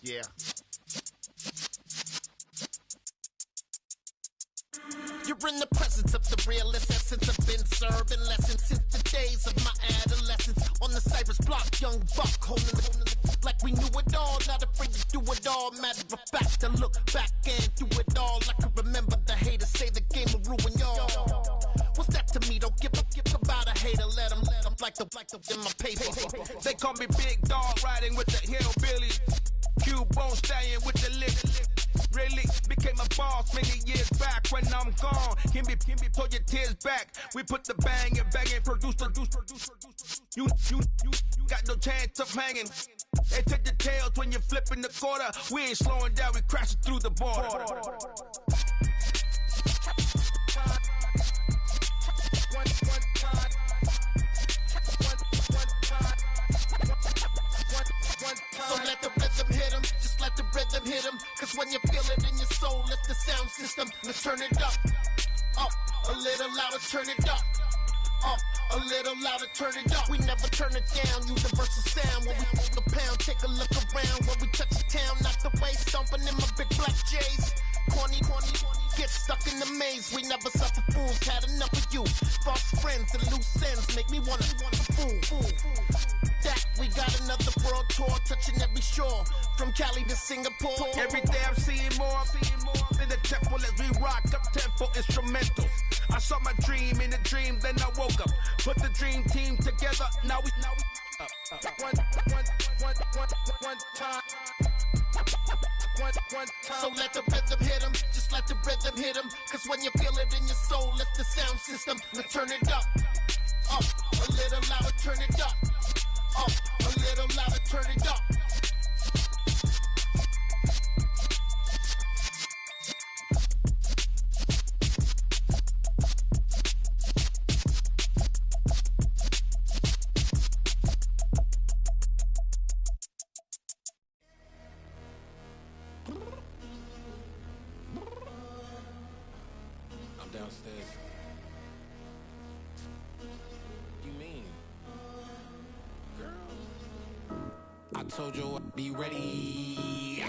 Yeah. You're in the presence of the realest essence. I've been serving lessons since the days of my adolescence. On the Cypress block, young buck, holding the like we knew it all. Not afraid to do it all. Matter of fact, I look back and do it all. I can remember the haters say the game will ruin y'all. What's that to me? Don't give about a hater. Let them like the in my paper. They call me Big Dog, riding with the hillbillies. Q-Bone stallion with the lip. Really became a boss many years back. When I'm gone, can be pull your tears back. We put the bang and produce. You got no chance of hanging. They take the tails when you're flipping the quarter. We ain't slowing down, we crashing through the border. So let the rhythm hit him, just let the rhythm hit him. Cause when you feel it in your soul, lift the sound system. Let's turn it up, a little louder, turn it up. A little louder, turn it up. We never turn it down, universal sound. When we move the pound, take a look around. When we touch the town, not the way, stomping in my big black J's. Corny, get stuck in the maze. We never suffer fools, had enough of you. False friends and loose ends make me wanna fool. That we got another world tour, touching every shore, from Cali to Singapore. Every day I'm seeing more in the temple as we rock up tempo instrumentals. I saw my dream in a dream, then I woke up. Put the dream team together, now we one time. So let the rhythm hit him, just let the rhythm hit him. Cause when you feel it in your soul, lift the sound system. Let's turn it up, a little louder, turn it up. A little louder, turn it up. I'm downstairs. You mean? told you I'd be ready.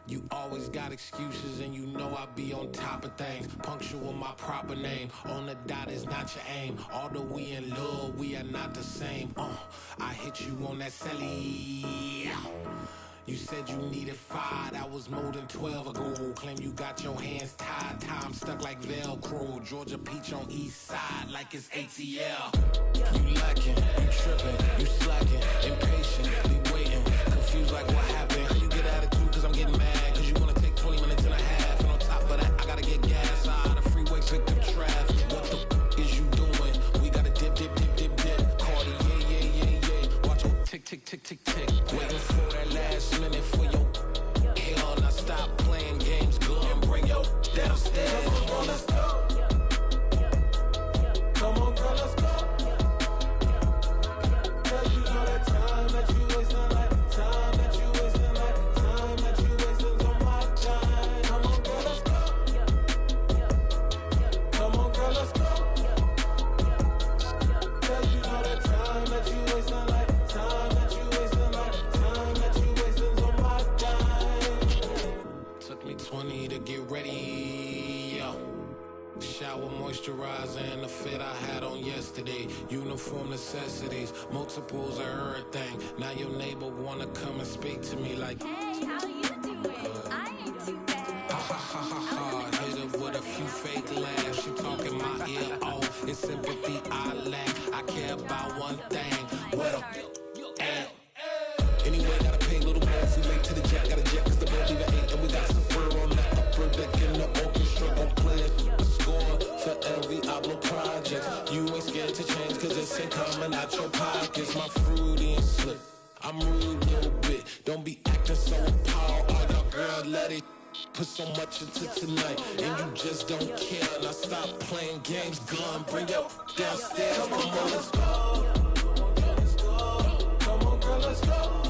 You always got excuses and you know I be on top of things. Punctual my proper name. On the dot is not your aim. Although we in love, we are not the same. I hit you on that celly. You said you needed 5, that was more than 12 ago. Claim you got your hands tied, time stuck like Velcro. Georgia Peach on east side like it's ATL. You lacking, you tripping, you slacking, impatient, be waiting, confused like what happened. How you get attitude cause I'm getting mad, cause you wanna take 20 minutes and a half. And on top of that, I gotta get gas out of the freeway, pick up traffic. What the is you doing? We gotta dip, dip, dip, dip, dip. Cardi, yeah. Watch your tick, tick, tick, tick, tick. Waiting for that last minute for your hell. Now stop playing games, go and bring your downstairs. Come on, let's go. Come on, girl, let's go. Cause you know that time that you wasting, like time that you wasting, like time that you wasting on my time. Come on, girl, let's go. Come on, girl, let's go. Cause you know that time that you wasting, like time that you wasting, like time that you wasting on my time. Took me 20 to get ready, yo. Shower, moisturizer, and the fit I had on yesterday. Uniform necessities, multiples of everything. Now your neighbor wanna come and speak to me like, hey, how you doing? I ain't too bad. Ha ha ha ha ha. Hit her with a few fake laughs. She talking my ear off. It's sympathy I lack. I care about one thing. What up? Anyway, gotta pay a little more if we late to the jet. Got a jet cause the boat leave at 8. And we got some fur on the upper deck in the orchestra. Gon' play a score for every Ablo project. You ain't scared to change cause it's ain't coming out your pockets. My fruity and slip. I'm rude a little bit. Don't be acting so appalled. Oh, your girl, let it put so much into tonight. And you just don't care. Now stop playing games. Gun, bring your downstairs. Come on, let's go. Come on, girl, let's go.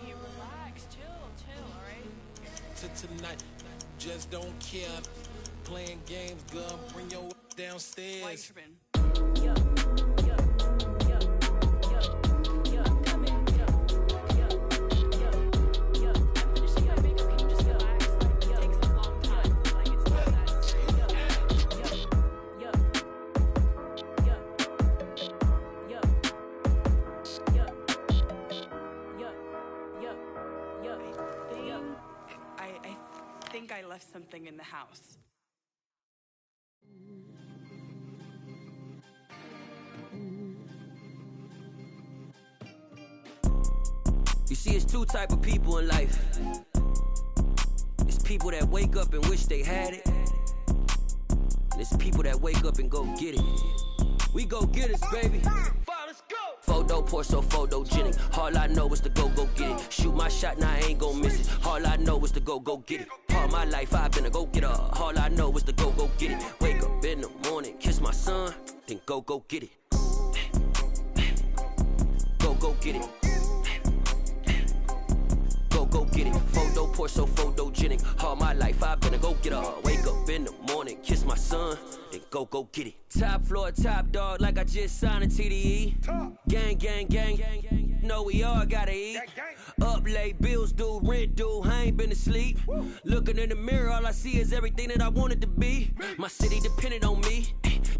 Me, relax, chill, alright? Tonight, just don't care. Playing games, gun, bring your downstairs. Why you tripping? I left something in the house. You see, it's two type of people in life. It's people that wake up and wish they had it. And it's people that wake up and go get it. We go get it, baby. Let's go. Photo pour so photogenic. All I know is to go get it. Shoot my shot, now I ain't gon' miss it. All I know is to go get it. All my life I've been a go getter. All I know is to go get it. Wake up in the morning, kiss my son, then go get it. Go get it. Go get it. Photo pour so photogenic. All my life I've been a go getter. Wake up in the morning, kiss my son, then go get it. Top floor, top dog, like I just signed a TDE. Gang. Know we all gotta eat. Up late, bills due, rent due, I ain't been asleep. Looking in the mirror, all I see is everything that I wanted to be. My city depended on me,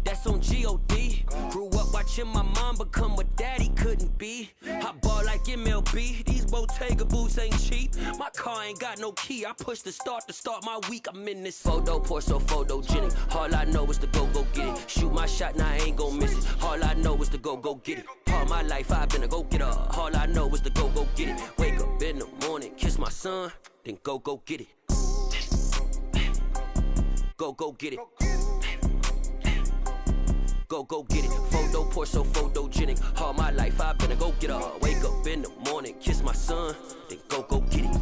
that's on G.O.D. Grew up watching my mom become what daddy couldn't be. I ball like MLB, these Bottega boots ain't cheap. My car ain't got no key, I push the start to start my week. I'm in this photo pour so photogenic. All I know is to go get it. Shoot my shot, now I ain't gon' miss it. All I know is to go get it. All my life I've been a go getter. All I know is to go get it. Wake up in the morning, kiss my son, then go get it. Go get it. Go get it. Photo pour so photogenic. All my life I've been a go getter. Wake up in the morning, kiss my son, then go get it.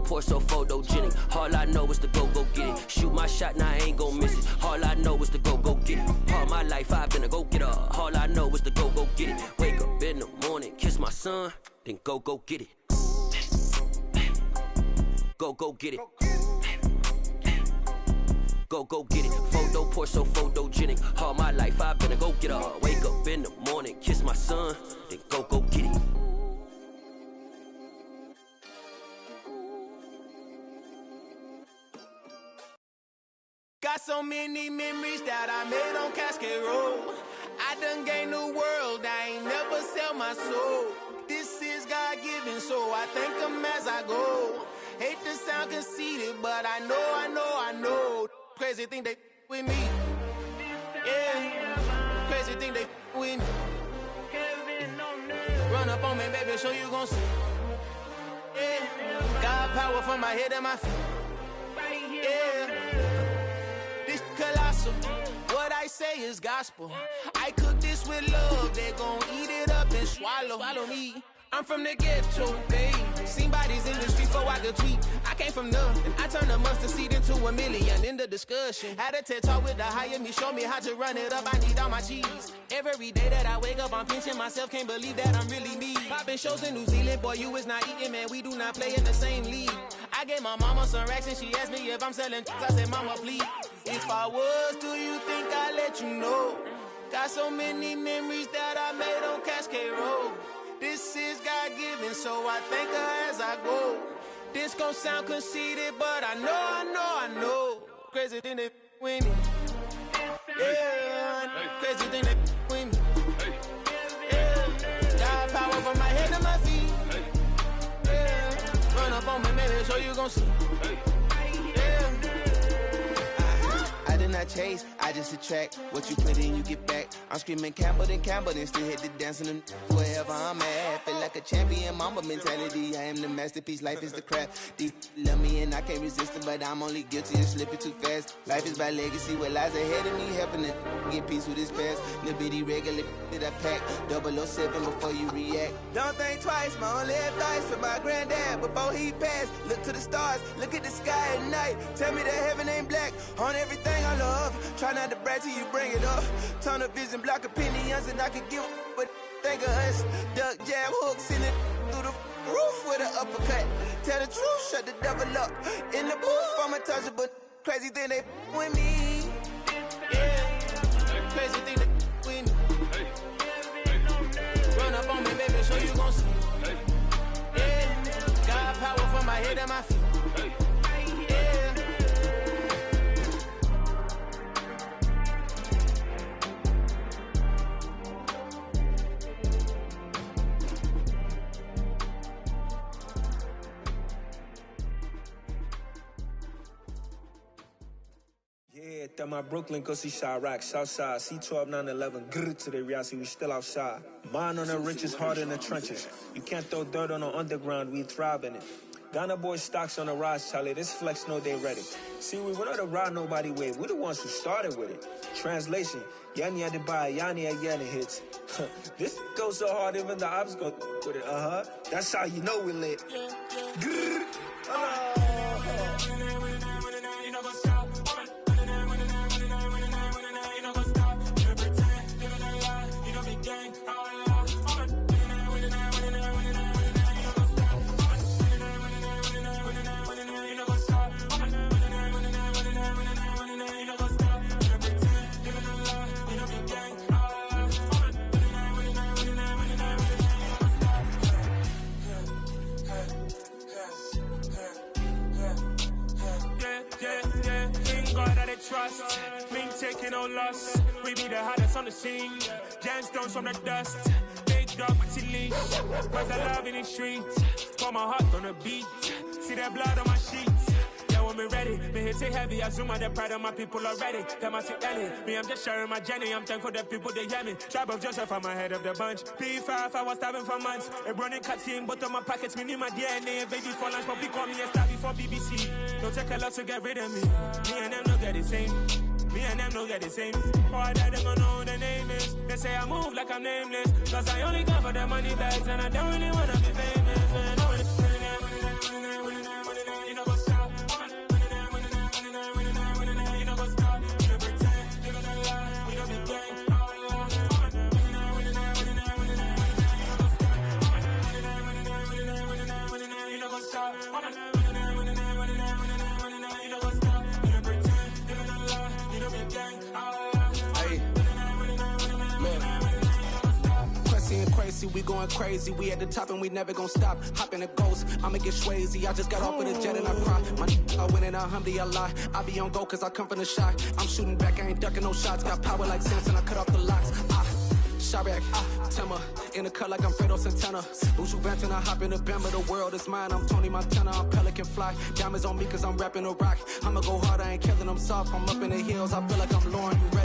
pour so photogenic. All I know is to go get it. Shoot my shot, now I ain't gon' miss it. All I know is to go get it. All my life I've been a go-getter. All I know is to go get it. Wake up in the morning, kiss my son, then go get it. Go get it. Go get it. Photo pour so photogenic. All my life I've been a go-getter. Wake up in the morning, kiss my son, then go get it. Got so many memories that I made on Cascade Road. I done gained the world, I ain't never sell my soul. This is God-given, so I thank him as I go. Hate to sound conceited, but I know. Crazy thing they with me. Yeah, crazy thing they with me. Run up on me, baby, so you gon' see. Yeah, got power from my head and my feet. Yeah, this colossal. What I say is gospel. I cook this with love, they gon' eat it up and swallow me. I'm from the ghetto, babe. Seen bodies in the streets before I could tweet. I came from nothing. I turned a mustard seed into a million in the discussion. Had a TED talk with the higher me, show me how to run it up. I need all my cheese. Every day that I wake up, I'm pinching myself. Can't believe that I'm really me. Popping shows in New Zealand, boy, you is not eating, man. We do not play in the same league. I gave my mama some racks and she asked me if I'm selling. I said, mama, please. If I was, do you think I'd let you know? Got so many memories that I made on Cascade Road. This is God-given, so I thank her as I go. This gon' sound conceited, but I know. Crazy thing they with me. Yeah, crazy thing they with me. Yeah, got power from my head to my feet. Yeah, run up on me, maybe, so you gon' see. Yeah. I did not chase, I just attract. What you put in, you get back. I'm screaming Campbell, then still hit the dance and wherever I'm at. Feel like a champion, mama mentality. I am the masterpiece, life is the crap. Deep love me and I can't resist it, but I'm only guilty of slipping too fast. Life is by legacy, what lies ahead of me, helping to get peace with his past. Little bitty regular that I pack, 007 before you react. Don't think twice, my only advice for my granddad before he passed. Look to the stars, look at the sky at night. Tell me that heaven ain't black on everything I love. Try not to brag till you bring it up. Tunnel vision, block opinions, and I could give but think of us. Duck jab hooks in it through the roof with an uppercut. Tell the truth, shut the devil up. In the booth, I'm untouchable. Crazy thing they with me. Yeah, crazy thing they with me. Run up on me, baby, so you gon' see. Yeah, got power from my head and my feet. At my Brooklyn, go see Chirac, Southside, C12, 911, grrr to the reality, we still outside. Mine on the riches, hard in the trenches. You can't throw dirt on the underground, we thrive in it. Ghana boys stocks on the rise, Charlie, this flex know they ready. See, we went on the ride nobody with, we the ones who started with it. Translation, Yani had to buy, Yani again hits. This goes so hard, even the ops go with it, That's how you know we lit. Grrr, trust, me taking no loss. We be the hottest on the scene. Gemstones from the dust. Big dog with your leash. Where's the love in the streets? Pour my heart on the beat. See that blood on my sheets. Yeah, when me ready, me hit it heavy. I zoom out the pride of my people already. Them I see Ellie. Me, I'm just sharing my journey. I'm thankful that people they hear me. Tribe of Joseph, I'm ahead of the bunch. P5, I was starving for months. A running cut team, but on my pockets, me need my DNA. Baby for lunch, but we call me a star before BBC. Don't take a lot to get rid of me. Me and them no get the same. Me and them no get the same. Boy, that they gonna know who the name is. They say I move like I'm nameless. Cause I only come for the money bags and I don't really wanna be famous, man. crazy, we going crazy. We at the top and we never gonna stop. Hop in a ghost, I'ma get swayzy. I just got off of the jet and I cry. My I win and alhamdulillah. I be on go cause I come from the shot. I'm shooting back, I ain't ducking no shots. Got power like Samson, I cut off the locks. Chirac, Timmer, in the cut like I'm Fredo Santana. Buju Banton, I hop in the Bama, the world is mine. I'm Tony Montana, I'm Pelican Fly. Diamonds on me cause I'm rapping a rock. I'ma go hard, I ain't killing them soft. I'm up in the hills, I feel like I'm Lauren. You ready?